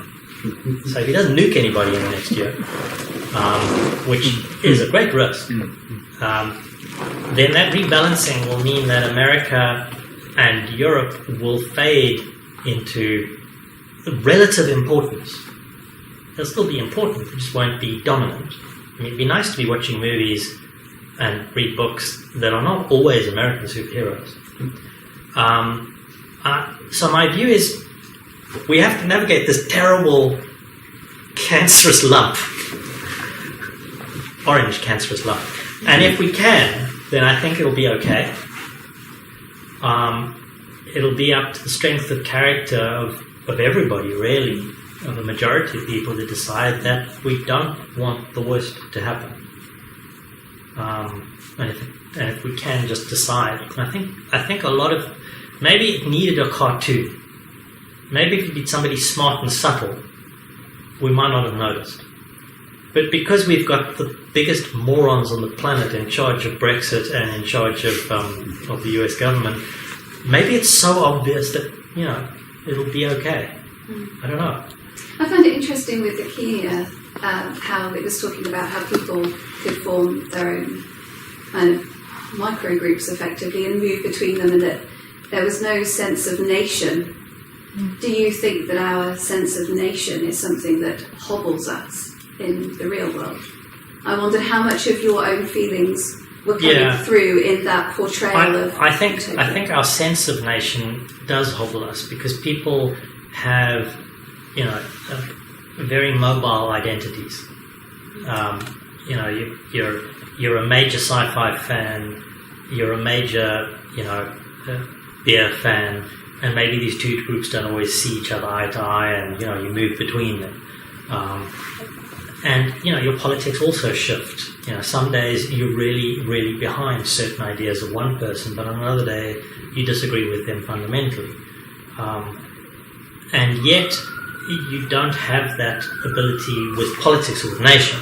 so if he doesn't nuke anybody in the next year, which is a great risk, then that rebalancing will mean that America and Europe will fade into relative importance. They'll still be important, they just won't be dominant. I mean, it'd be nice to be watching movies and read books that are not always American superheroes. So my view is we have to navigate this terrible, cancerous lump, orange cancerous lump. And if we can, then I think it'll be okay. It'll be up to the strength of character of everybody, really, of a majority of people to decide that we don't want the worst to happen. And if we can just decide, I think a lot of, maybe it needed a cartoon. Maybe if it'd been somebody smart and subtle, we might not have noticed. But because we've got the biggest morons on the planet in charge of Brexit and in charge of the US government, maybe it's so obvious that, it'll be okay. I don't know. I found it interesting with the Kenya, how it was talking about how people could form their own kind of micro groups effectively and move between them, and that there was no sense of nation. Do you think that our sense of nation is something that hobbles us in the real world? I wondered how much of your own feelings were coming through in that portrayal of... I think our sense of nation does hobble us because people have, very mobile identities. You're a major sci-fi fan, you're a major, beer fan, and maybe these two groups don't always see each other eye to eye, and you move between them. And your politics also shift. Some days you're really, really behind certain ideas of one person, but on another day you disagree with them fundamentally. And yet you don't have that ability with politics or with nation.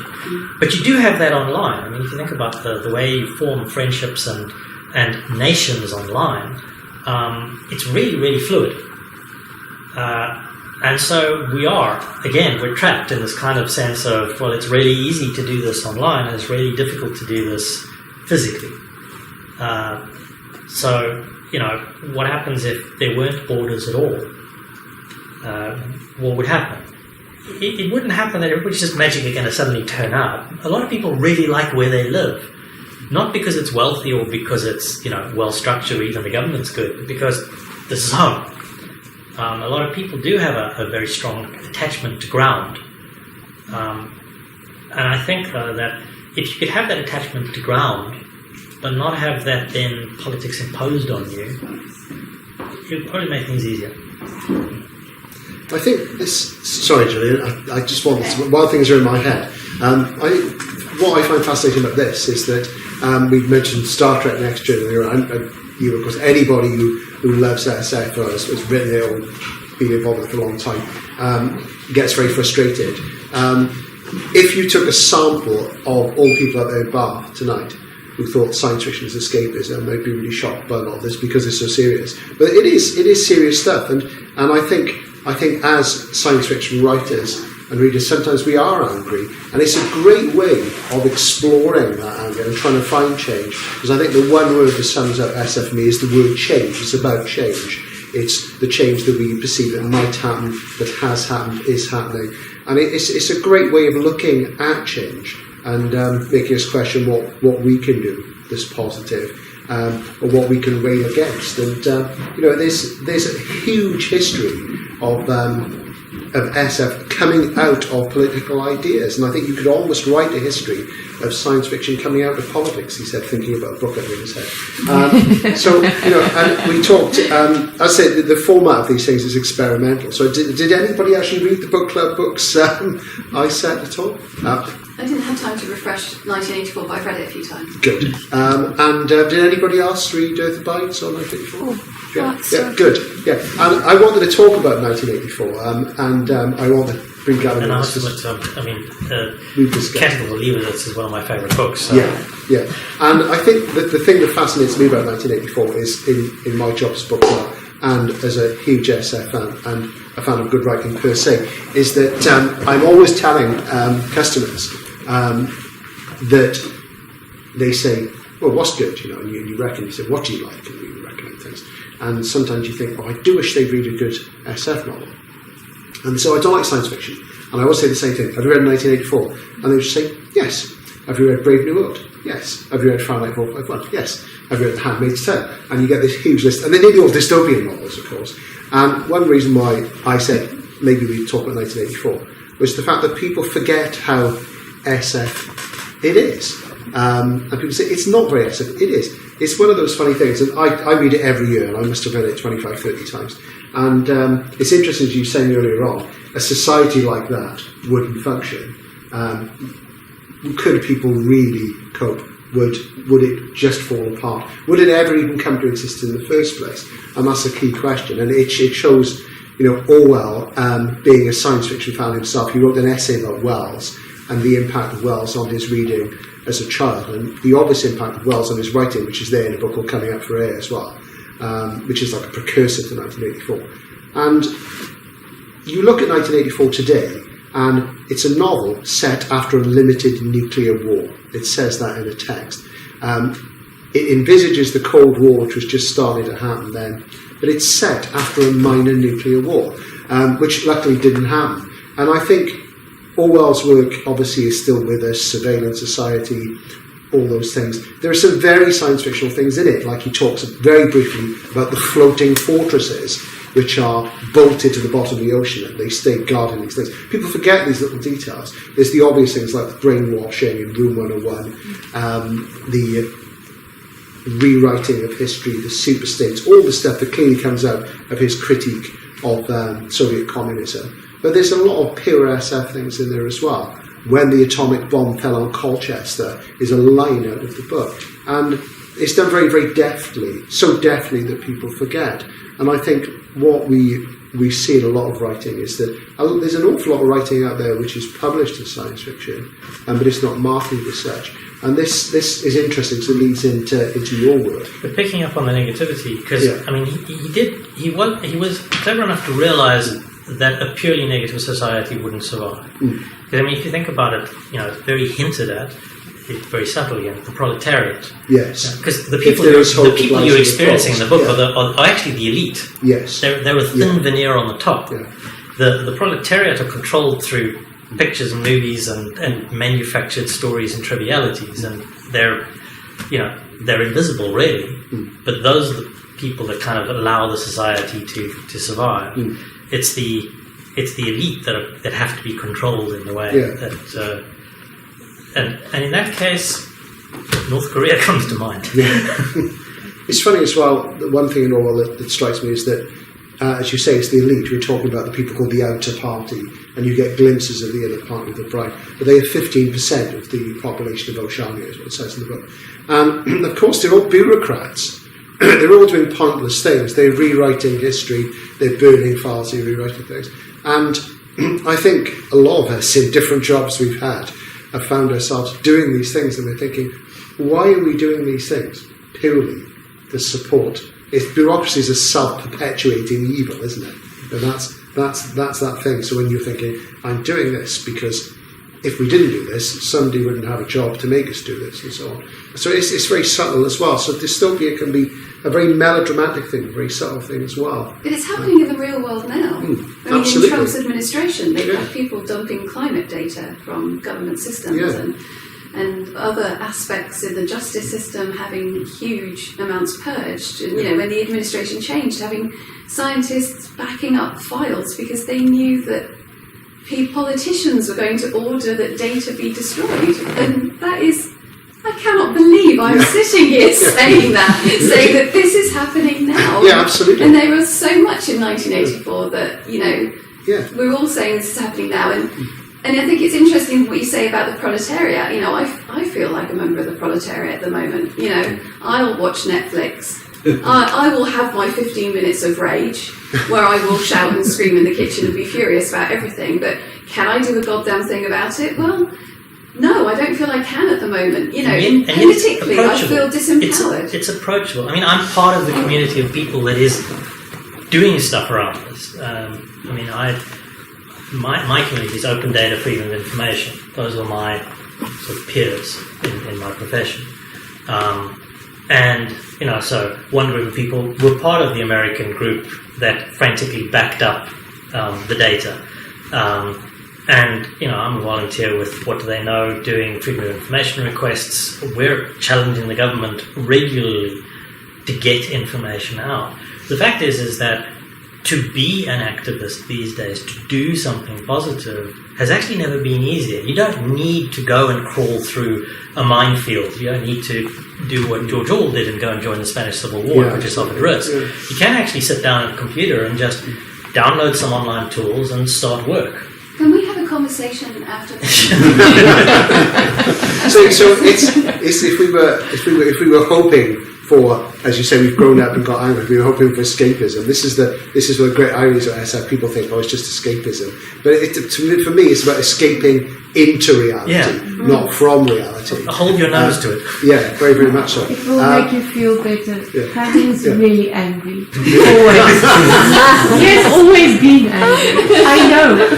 But you do have that online. I mean, if you think about the way you form friendships and nations online, it's really, really fluid. And so we're trapped in this kind of sense of, well, it's really easy to do this online and it's really difficult to do this physically. So, what happens if there weren't borders at all? What would happen? It wouldn't happen that everybody's just magically going to suddenly turn up. A lot of people really like where they live. Not because it's wealthy or because it's, well structured or even the government's good, but because this is home. A lot of people do have a very strong attachment to ground. And I think, though, that if you could have that attachment to ground, but not have that then politics imposed on you, it would probably make things easier. I think this. Sorry, Julian. I just want while things are in my head. What I find fascinating about this is that we've mentioned Star Trek Next Gen earlier, and you, of course, anybody who loves SF or has written it or been involved with it for a long time gets very frustrated. If you took a sample of all people out there in Bath tonight who thought science fiction is escapism, they'd be really shocked by a lot of this because it's so serious. But it is serious stuff, and I think as science fiction writers and readers, sometimes we are angry, and it's a great way of exploring that anger and trying to find change. Because I think the one word that sums up SF for me is the word change. It's about change. It's the change that we perceive that might happen, that has happened, is happening, and it's a great way of looking at change and making us question what we can do that's positive, or what we can rail against. And there's a huge history of SF coming out of political ideas, and I think you could almost write a history of science fiction coming out of politics, he said, thinking about a book over his head. And we talked, I said the format of these things is experimental. So did anybody actually read the book club books I sent at all? I didn't have time to refresh 1984, but I've read it a few times. Good. And did anybody else read Earth Abides on 1984? Yeah, good. Yeah, and I wanted to talk about 1984, and I want to bring Gavin. And Cattle or Leave It is one of my favourite books. So. Yeah. And I think that the thing that fascinates me about 1984 is in my job as bookseller and as a huge SF fan and a fan of good writing per se, is that I'm always telling customers that they say, well, what's good, and you reckon, you say, what do you like? And you recommend things. And sometimes you think, I do wish they'd read a good SF novel. And so I don't like science fiction. And I always say the same thing. Have you read 1984? And they just say, yes. Have you read Brave New World? Yes. Have you read Fahrenheit 451? Yes. Have you read The Handmaid's Tale? And you get this huge list. And they're nearly all dystopian novels, of course. And one reason why I said maybe we'd talk about 1984 was the fact that people forget how SF it is. And people say, it's not very SF. It is. It's one of those funny things. And I read it every year, and I must have read it 25, 30 times. And it's interesting, as you were saying earlier on, a society like that wouldn't function. Could people really cope? Would it just fall apart? Would it ever even come to exist in the first place? And that's a key question. And it shows, Orwell, being a science fiction fan himself, he wrote an essay about Wells and the impact of Wells on his reading as a child, and the obvious impact of Wells on his writing, which is there in a book called Coming Out for Air as well, which is like a precursor to 1984. And you look at 1984 today, and it's a novel set after a limited nuclear war. It says that in a text. It envisages the Cold War, which was just starting to happen then, but it's set after a minor nuclear war, which luckily didn't happen. And I think Orwell's work obviously is still with us, surveillance society, all those things. There are some very science fictional things in it, like he talks very briefly about the floating fortresses, which are bolted to the bottom of the ocean and they stay guarding these things. People forget these little details. There's the obvious things like the brainwashing in Room 101, the rewriting of history, the superstates, all the stuff that clearly comes out of his critique of Soviet communism. But there's a lot of pure SF things in there as well. When the atomic bomb fell on Colchester is a line out of the book. And it's done very, very deftly, so deftly that people forget. And I think what we see in a lot of writing is that there's an awful lot of writing out there which is published as science fiction, but it's not marketed as such. And this is interesting because it leads into your work. But picking up on the negativity, because I mean, he was clever enough to realise that a purely negative society wouldn't survive. Because I mean, if you think about it, it's very hinted at, very subtly, the proletariat. Yes. Because the people you're experiencing in the book are actually the elite. Yes. They're a thin veneer on the top. Yeah. The proletariat are controlled through pictures and movies and manufactured stories and trivialities, and they're invisible really. But those are the people that kind of allow the society to survive. It's the elite that have to be controlled in the way that and in that case, North Korea comes to mind. It's funny as well. One thing in Orwell that strikes me is that, as you say, it's the elite. We're talking about the people called the outer party, and you get glimpses of the inner party of the bride. But they are 15% of the population of Oceania, is what it says in the book. And of course, they're all bureaucrats. They're all doing pointless things. They're rewriting history. They're burning files. They're rewriting things. And I think a lot of us in different jobs we've had have found ourselves doing these things, and we're thinking, why are we doing these things? Purely to support. Bureaucracy is a self-perpetuating evil, isn't it? And that's that thing. So when you're thinking, I'm doing this because if we didn't do this, somebody wouldn't have a job to make us do this, and so on. So it's very subtle as well. So dystopia can be a very melodramatic thing, a very subtle thing as well. But it's happening in the real world now. Absolutely. In Trump's administration, they've had people dumping climate data from government systems and other aspects in the justice system having huge amounts purged. When the administration changed, having scientists backing up files because they knew that politicians were going to order that data be destroyed. And that is... I cannot believe I'm sitting here saying that this is happening now. Yeah, absolutely. And there was so much in 1984 that, we're all saying this is happening now. And I think it's interesting what you say about the proletariat. I feel like a member of the proletariat at the moment. I'll watch Netflix. I will have my 15 minutes of rage where I will shout and scream in the kitchen and be furious about everything. But can I do a goddamn thing about it? Well... no, I don't feel I can at the moment. Politically, I feel disempowered. It's approachable. I mean, I'm part of the community of people that is doing stuff around this. My community is open data, freedom of information. Those are my sort of peers in my profession. So one group of people were part of the American group that frantically backed up the data. I'm a volunteer with What Do They Know, doing freedom of information requests. We're challenging the government regularly to get information out. The fact is that to be an activist these days, to do something positive, has actually never been easier. You don't need to go and crawl through a minefield. You don't need to do what George Orwell did and go and join the Spanish Civil War, which is offered risk. Yeah. You can actually sit down at a computer and just download some online tools and start work. Can we have a conversation after this? so it's if we were hoping for, as you say, we've grown up and got angry. We were hoping for escapism. This is one of the great ironies of SF. People think, it's just escapism, but for me, it's about escaping into reality, not from reality. Hold your nose to it. Yeah, very, very much so. It will make you feel better. Paddy's really angry. Always. He has always been angry. I know.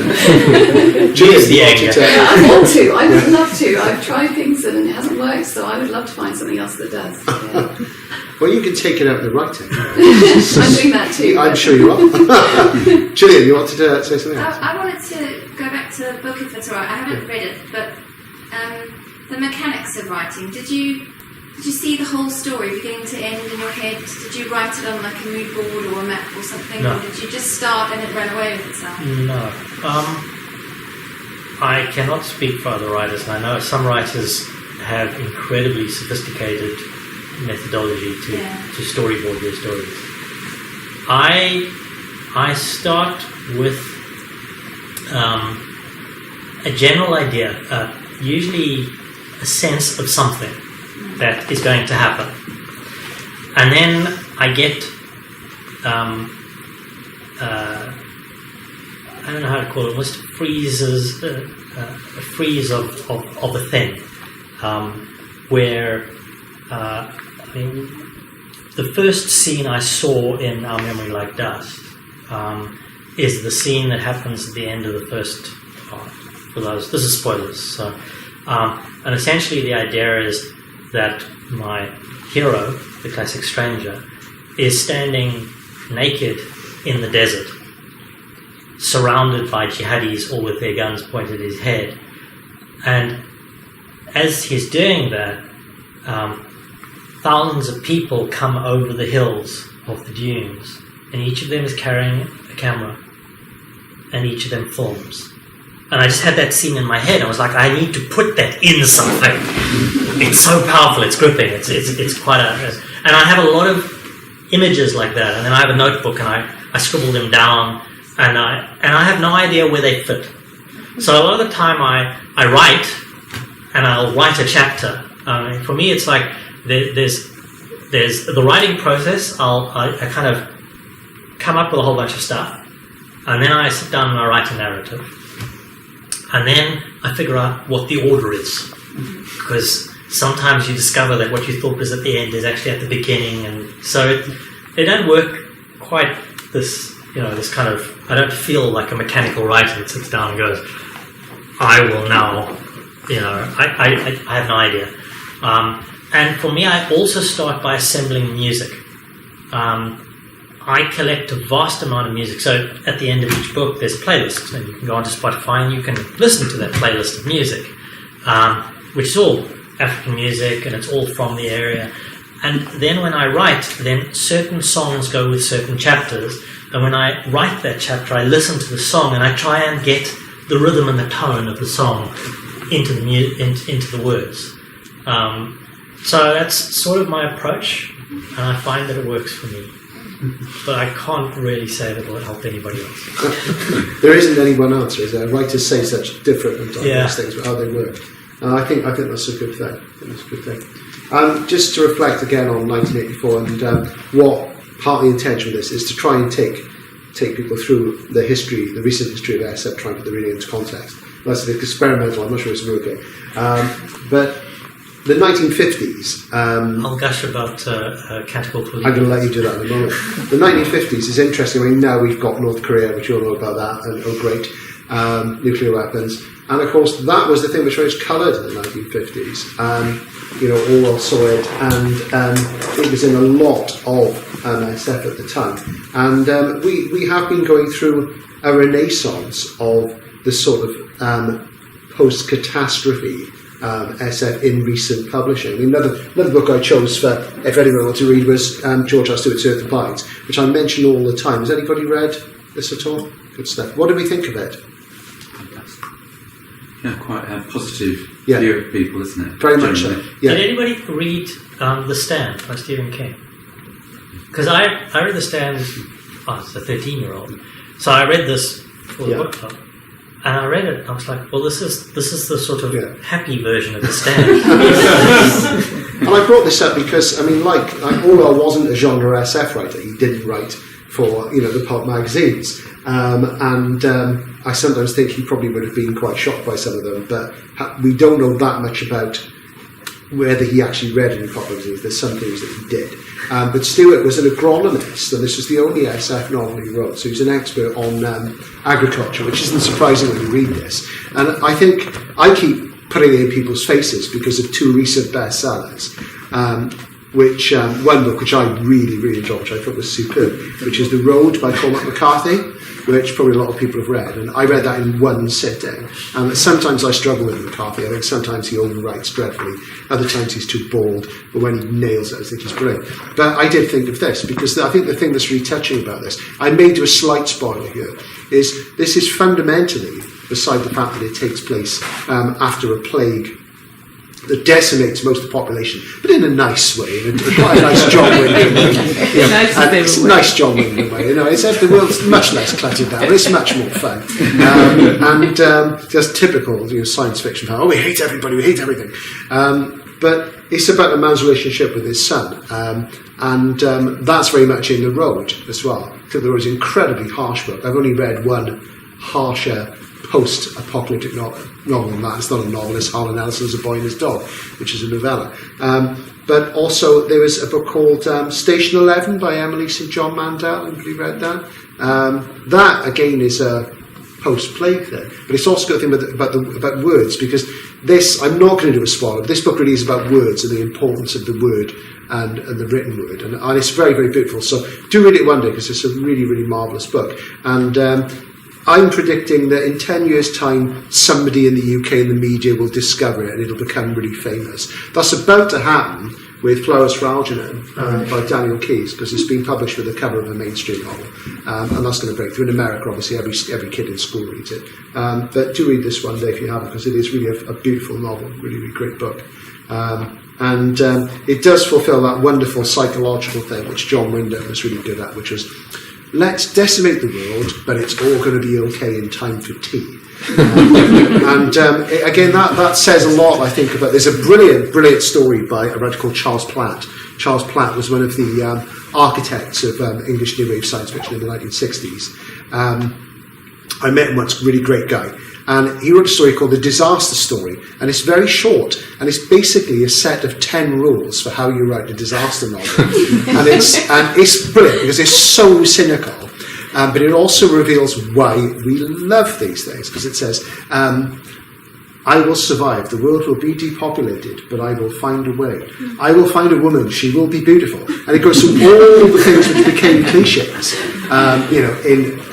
Julia's the anger. I want to. I would love to. I've tried things and it hasn't worked, so I would love to find something else that does. Yeah. Well, you can take it out in the writing. I'm doing that too. I'm sure you are. Julian, you wanted to say something else? I wanted to go back to the book, if it's all right. I haven't read it, but the mechanics of writing. Did you see the whole story beginning to end in your head? Did you write it on like a mood board or a map or something? No. Or did you just start and it ran away with itself? No. I cannot speak for other writers, and I know some writers have incredibly sophisticated methodology to storyboard their stories. I start with a general idea, usually a sense of something that is going to happen. And then I get, I don't know how to call it, almost freezes, a freeze of a thing, where, I mean, the first scene I saw in Our Memory Like Dust is the scene that happens at the end of the first part. For those, this is spoilers. So, and essentially the idea is that my hero, the classic stranger, is standing naked in the desert, surrounded by jihadis, all with their guns pointed at his head. And as he's doing that, thousands of people come over the hills of the dunes, and each of them is carrying a camera, and each of them films. And I just had that scene in my head. I was like, I need to put that in something. It's so powerful. It's gripping. It's quite a. And I have a lot of images like that. And then I have a notebook, and I scribble them down, and I have no idea where they fit. So a lot of the time I write, and I'll write a chapter. For me, it's like there's the writing process. I kind of come up with a whole bunch of stuff, and then I sit down and I write a narrative. And then I figure out what the order is, because sometimes you discover that what you thought was at the end is actually at the beginning, and so they don't work quite this kind of. I don't feel like a mechanical writer that sits down and goes, "I will now," I have no idea. And for me, I also start by assembling music. I collect a vast amount of music. So at the end of each book, there's playlists, and you can go onto Spotify and you can listen to that playlist of music, which is all African music, and it's all from the area. And then when I write, then certain songs go with certain chapters. And when I write that chapter, I listen to the song and I try and get the rhythm and the tone of the song into the words. So that's sort of my approach, and I find that it works for me. But I can't really say that it will help anybody else. There isn't any one answer, is there? Writers say such different and diverse things about how they work. I think that's a good thing. Just to reflect again on 1984 and what part of the intention of this is to try and take people through the recent history of SF, trying to put the reading into context. That's an experimental, I'm not sure it's working. But the 1950s... I'll gush about Canticle for I'm going to let you do that in a moment. The 1950s is interesting. I mean, now we've got North Korea, which you all know about that, and great, nuclear weapons. And of course, that was the thing which was coloured in the 1950s. Orwell saw it, and it was in a lot of SF at the time. And we have been going through a renaissance of the sort of post-catastrophe SF in recent publishing. I mean, another book I chose for if anyone wants to read was George R. Stewart's Earth Abides, which I mention all the time. Has anybody read this at all? Good stuff. What do we think of it? Yeah, quite a positive view of people, isn't it? Very much so. Yeah. Did anybody read The Stand by Stephen King? Because I read The Stand as a 13-year-old. So I read this for the book club. And I read it, I was like, well, this is the sort of happy version of The Stand. And I brought this up because, I mean, like Orwell wasn't a genre SF writer. He didn't write for, the pulp magazines. I sometimes think he probably would have been quite shocked by some of them, but we don't know that much about whether he actually read any pulp magazines. There's some things that he did. But Stewart was an agronomist, and this was the only SF novel he wrote, so he was an expert on agriculture, which isn't surprising when you read this. And I think I keep putting it in people's faces because of two recent bestsellers, which one book which I really, really enjoyed, which I thought was superb, which is The Road by Cormac McCarthy, which probably a lot of people have read, and I read that in one sitting. And sometimes I struggle with McCarthy. I think sometimes he overwrites dreadfully, other times he's too bald, but when he nails it, I think he's brilliant. But I did think of this, because I think the thing that's really touching about this, I may do a slight spoiler here, is this is fundamentally, beside the fact that it takes place after a plague that decimates most of the population, but in a nice way, in quite a nice John Wyndham way. It's a nice John Wyndham way. The world's much less cluttered down, but it's much more fun. Just typical science fiction. Oh, we hate everybody, we hate everything. But it's about a man's relationship with his son, and that's very much in The Road as well. So there was an incredibly harsh book. I've only read one harsher post-apocalyptic novel than that. It's not a novel, it's Harlan Ellison's A Boy and His Dog, which is a novella. But also there was a book called Station 11 by Emily St. John Mandel. Have you read that? That, again, is a post-plague thing. But it's also got a thing about words, because this, I'm not going to do a spoiler, but this book really is about words and the importance of the word and the written word. And it's very, very beautiful. So do read it one day, because it's a really, really marvellous book. And I'm predicting that in 10 years' time, somebody in the UK in the media will discover it and it'll become really famous. That's about to happen with Flowers for Algernon by Daniel Keyes, because it's been published with the cover of a mainstream novel. And that's going to break through. In America, obviously, every kid in school reads it. But do read this one day if you haven't, because it is really a beautiful novel, really, really great book. And it does fulfil that wonderful psychological thing, which John Wyndham was really good at, which was, let's decimate the world, but it's all going to be okay in time for tea. Again, that says a lot, I think, about... There's a brilliant story by a writer called Charles Platt. Charles Platt was one of the architects of English New Wave science fiction in the 1960s. I met him once, really great guy. And he wrote a story called The Disaster Story, and it's very short, and it's basically a set of 10 rules for how you write a disaster novel. and it's brilliant, because it's so cynical, but it also reveals why we love these things, because it says, I will survive, the world will be depopulated, but I will find a way. I will find a woman, she will be beautiful. And it goes through all the things which became cliches,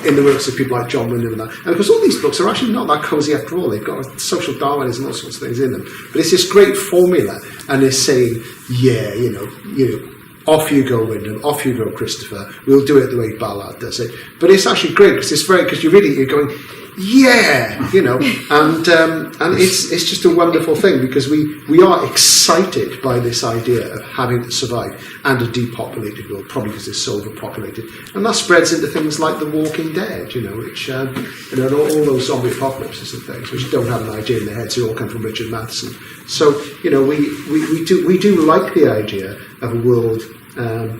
in the works of people like John Wyndham and that. And of course, all these books are actually not that cosy after all. They've got social Darwinism and all sorts of things in them. But it's this great formula, and they're saying, off you go, Wyndham, off you go, Christopher. We'll do it the way Ballard does it. But it's actually great, because you're going, and it's just a wonderful thing, because we are excited by this idea of having to survive and a depopulated world, probably because it's so overpopulated, and that spreads into things like The Walking Dead, which all those zombie apocalypses and things, which don't have an idea in their heads. They all come from Richard Matheson. So we do like the idea of a world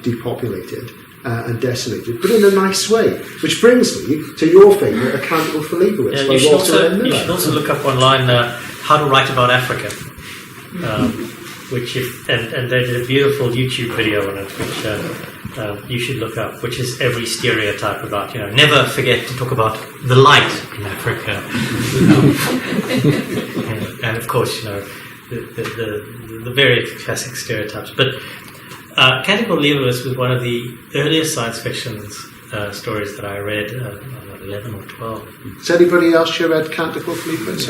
depopulated and decimated, but in a nice way. Which brings me to your favourite, Accountable for Leibowitz. You should also look up online how to write about Africa, and they did a beautiful YouTube video on it, which you should look up, which is every stereotype about, never forget to talk about the light in Africa. And of course, the very classic stereotypes. But Canticle Leibowitz was one of the earliest science fiction stories that I read, 11 or 12. Has anybody else here read Canticle Leibowitz?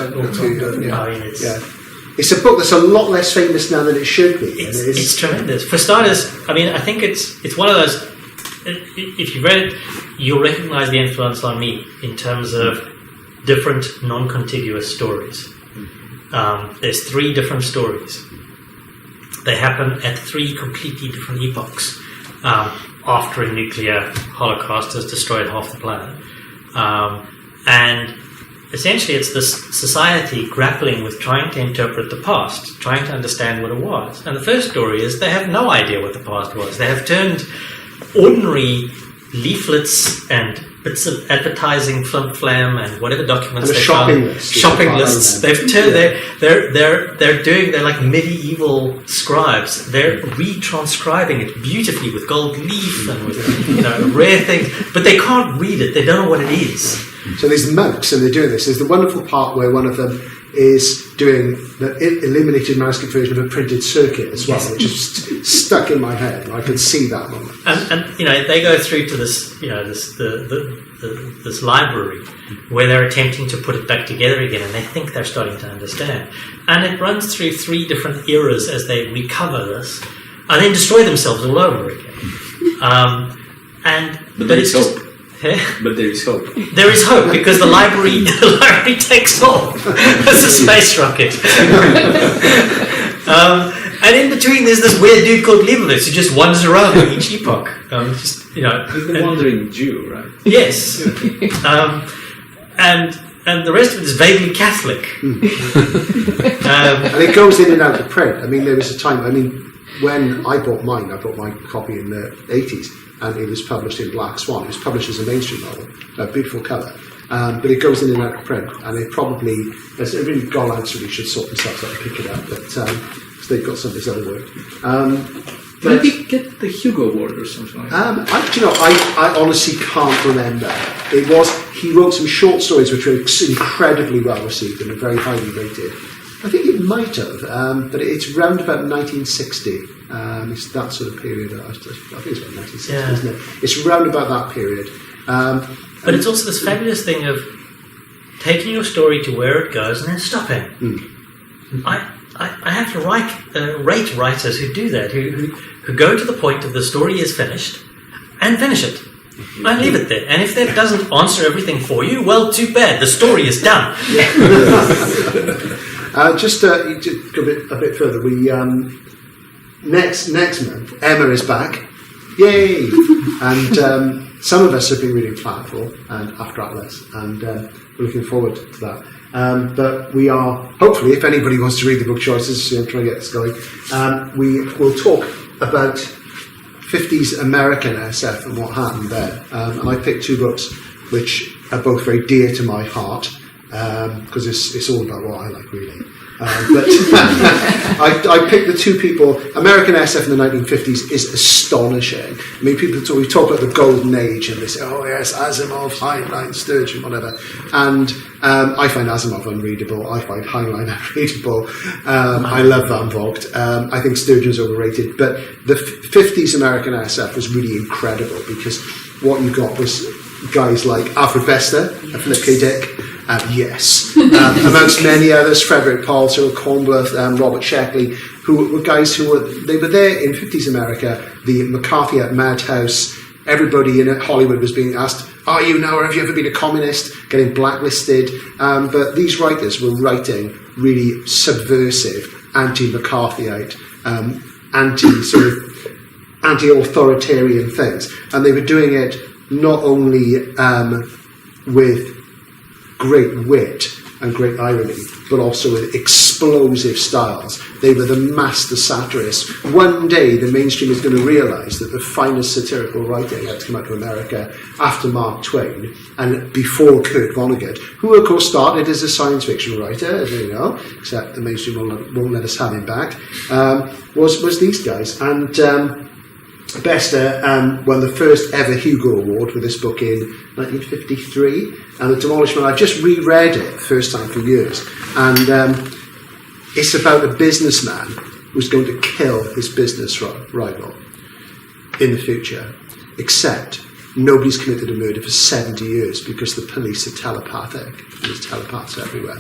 It's a book that's a lot less famous now than it should be. It's tremendous. For starters, I think it's one of those, if you read it, you'll recognise the influence on me in terms of different non-contiguous stories. There's 3 different stories. They happen at 3 completely different epochs after a nuclear holocaust has destroyed half the planet. And essentially it's this society grappling with trying to interpret the past, trying to understand what it was. And the first story is they have no idea what the past was. They have turned ordinary leaflets and bits of advertising, flim-flam, and whatever documents and they found. Shopping lists. They've turned. They're like medieval scribes. They're retranscribing it beautifully with gold leaf and with rare things, but they can't read it. They don't know what it is. So these monks, and they're doing this. There's the wonderful part where one of them is doing the illuminated manuscript version of a printed circuit as well, which is stuck in my head. I can see that moment. And they go through to this this library where they're attempting to put it back together again, and they think they're starting to understand. And it runs through 3 different eras as they recover this, and then destroy themselves all over again. But it's just. But there is hope. There is hope, because the library takes off as a space rocket. And in between, there's this weird dude called Leibowitz who just wanders around in each epoch. He's the wandering Jew, right? Yes. And the rest of it is vaguely Catholic. And it goes in and out of print. I mean, there was a time, when I bought my copy in the 80s, and it was published in Black Swan. It was published as a mainstream novel, a beautiful colour. But it goes in and out of print, and it probably, every Gollands really should sort themselves out and pick it up, but they've got some of this other work. Maybe get the Hugo Award or something like that. I honestly can't remember. He wrote some short stories which were incredibly well received and very highly rated. I think it might have, but it's round about 1960. It's that sort of period. I think it's about 1960, isn't it? It's round about that period. But it's also this fabulous thing of taking your story to where it goes and then stopping. I have to rate writers who do that, who go to the point of the story is finished and finish it. And leave it there. And if that doesn't answer everything for you, well, too bad. The story is done. Just to go a bit further, we next month Emma is back, yay! And some of us have been reading Planetfall and After Atlas, and we're looking forward to that. But we are hopefully, if anybody wants to read the book choices, I'm trying to get this going. We will talk about 50s American SF and what happened there. And I picked two books which are both very dear to my heart. Because it's all about what I like reading. But I picked the two people. American SF in the 1950s is astonishing. I mean, we talk about the golden age, and they say, "Oh yes, Asimov, Heinlein, Sturgeon, whatever." And I find Asimov unreadable. I find Heinlein unreadable. I love Van Vogt. I think Sturgeon's overrated. But the 50s American SF was really incredible because what you got was guys like Alfred Bester, Philip K. Dick. Amongst many others, Frederick Paul, Cyril Kornbluth, Robert Sheckley, who were guys who were there in 50s America, the McCarthy at Madhouse. Everybody in Hollywood was being asked, "Are you now, or have you ever been a communist?" Getting blacklisted. But these writers were writing really subversive, anti-McCarthyite, anti-authoritarian things, and they were doing it not only with great wit and great irony, but also with explosive styles. They were the master satirists. One day the mainstream is going to realise that the finest satirical writing had to come out of America after Mark Twain and before Kurt Vonnegut, who of course started as a science fiction writer, as you know, except the mainstream won't let us have him back, was these guys. And Bester won the first ever Hugo Award with this book in 1953, and The Demolishment. I've just reread it first time for years, and it's about a businessman who's going to kill his business rival in the future, except nobody's committed a murder for 70 years because the police are telepathic. There's telepaths everywhere.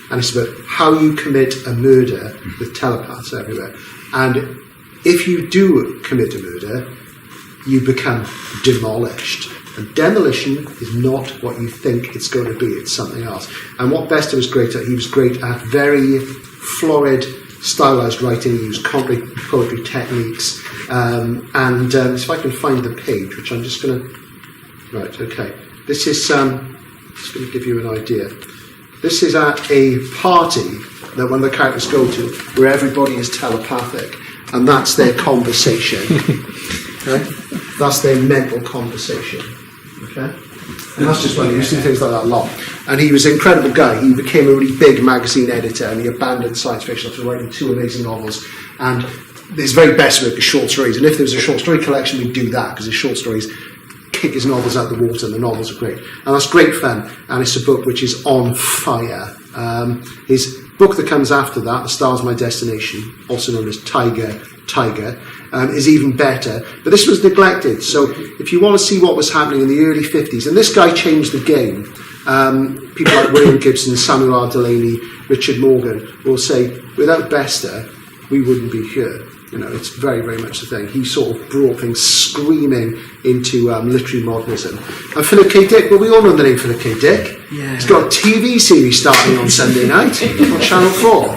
And it's about how you commit a murder with telepaths everywhere. And if you do commit a murder, you become demolished. And demolition is not what you think it's going to be, it's something else. And what Bester was great at, he was great at very florid, stylized writing. He used contemporary poetry techniques. And if I can find the page, which I'm just going to... Right, okay. This is... just going to give you an idea. This is at a party that one of the characters go to, where everybody is telepathic. And that's their conversation. Okay? That's their mental conversation. Okay? And that's just when you see things like that a lot. And he was an incredible guy. He became a really big magazine editor, and he abandoned science fiction after writing two amazing novels. And his very best work is short stories. And if there was a short story collection, we'd do that, because his short stories kick his novels out the water, and the novels are great. And that's great fun. And it's a book which is on fire. His book that comes after that, The Stars My Destination, also known as Tiger, is even better. But this was neglected. So if you want to see what was happening in the early 50s, and this guy changed the game, people like William Gibson, Samuel R. Delany, Richard Morgan will say, without Bester, we wouldn't be here. You know, it's very, very much the thing. He sort of brought things screaming into literary modernism. And Philip K. Dick, well, we all know the name Philip K. Dick. Yeah. He's got a TV series starting on Sunday night on Channel 4.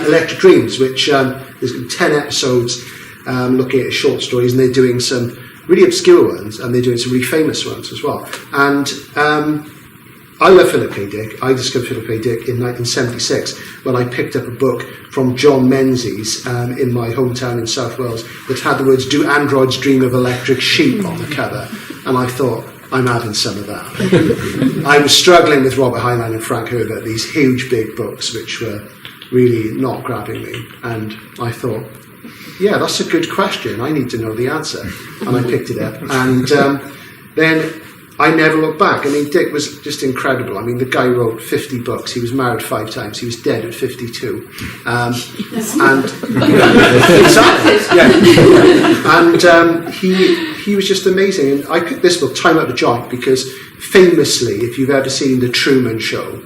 Electric Dreams, which there's 10 episodes looking at short stories, and they're doing some really obscure ones, and they're doing some really famous ones as well. And I love Philip K. Dick. I discovered Philip K. Dick in 1976 when I picked up a book from John Menzies in my hometown in South Wales that had the words "Do Androids Dream of Electric Sheep" on the cover, and I thought, I'm having some of that. I was struggling with Robert Heinlein and Frank Herbert, these huge big books which were really not grabbing me, and I thought, yeah, that's a good question, I need to know the answer, and I picked it up, and then I never looked back. I mean, Dick was just incredible. I mean, the guy wrote 50 books. He was married 5 times. He was dead at 52. And exactly, yeah. And he was just amazing. And I picked this book, Time Out the Joint, because famously, if you've ever seen The Truman Show,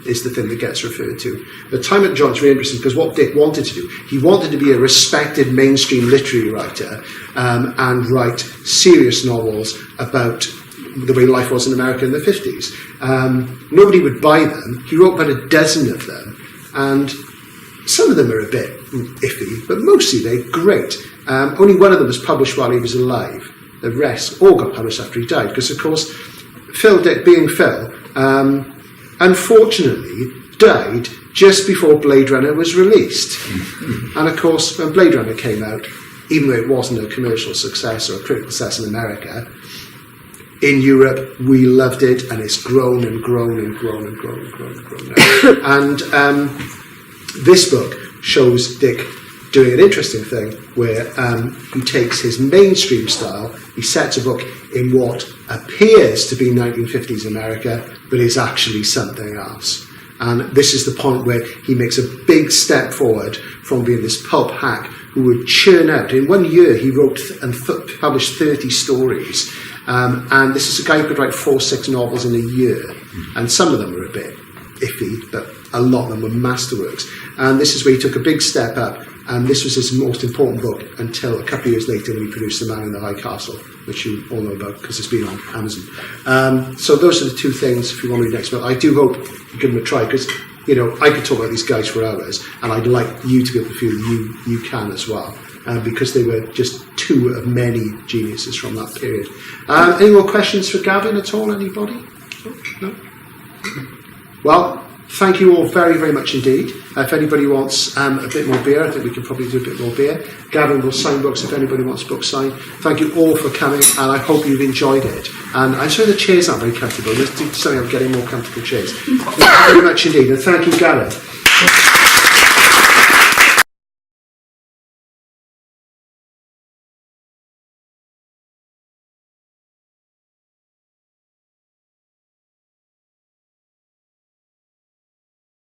is the thing that gets referred to. But Time at the Joint is really interesting because what Dick wanted to do, he wanted to be a respected mainstream literary writer and write serious novels about the way life was in America in the 50s. Nobody would buy them. He wrote about a dozen of them, and some of them are a bit iffy, but mostly they're great. Only one of them was published while he was alive. The rest all got published after he died, because of course Phil Dick, being Phil, unfortunately died just before Blade Runner was released. And of course, when Blade Runner came out, even though it wasn't a commercial success or a critical success in America, in Europe we loved it, and it's grown and grown and grown and grown and grown and grown now. And this book shows Dick doing an interesting thing where he takes his mainstream style, he sets a book in what appears to be 1950s America, but is actually something else. And this is the point where he makes a big step forward from being this pulp hack who would churn out. In 1 year, he wrote and published 30 stories. And this is a guy who could write 4 or 6 novels in a year. And some of them were a bit iffy, but a lot of them were masterworks. And this is where he took a big step up. And this was his most important book until a couple of years later when he produced The Man in the High Castle, which you all know about because it's been on Amazon. So those are the 2 things if you want to read next month. I do hope you give them a try, because you know I could talk about these guys for hours, and I'd like you to be able to feel you can as well, because they were just 2 of many geniuses from that period. Any more questions for Gavin at all? Anybody? No? Well, thank you all very, very much indeed. If anybody wants a bit more beer, I think we can probably do a bit more beer. Gavin will sign books if anybody wants books signed. Thank you all for coming, and I hope you've enjoyed it. And I'm sorry the chairs aren't very comfortable. Let's do something of getting more comfortable chairs. Thank you very much indeed, and thank you, Gavin.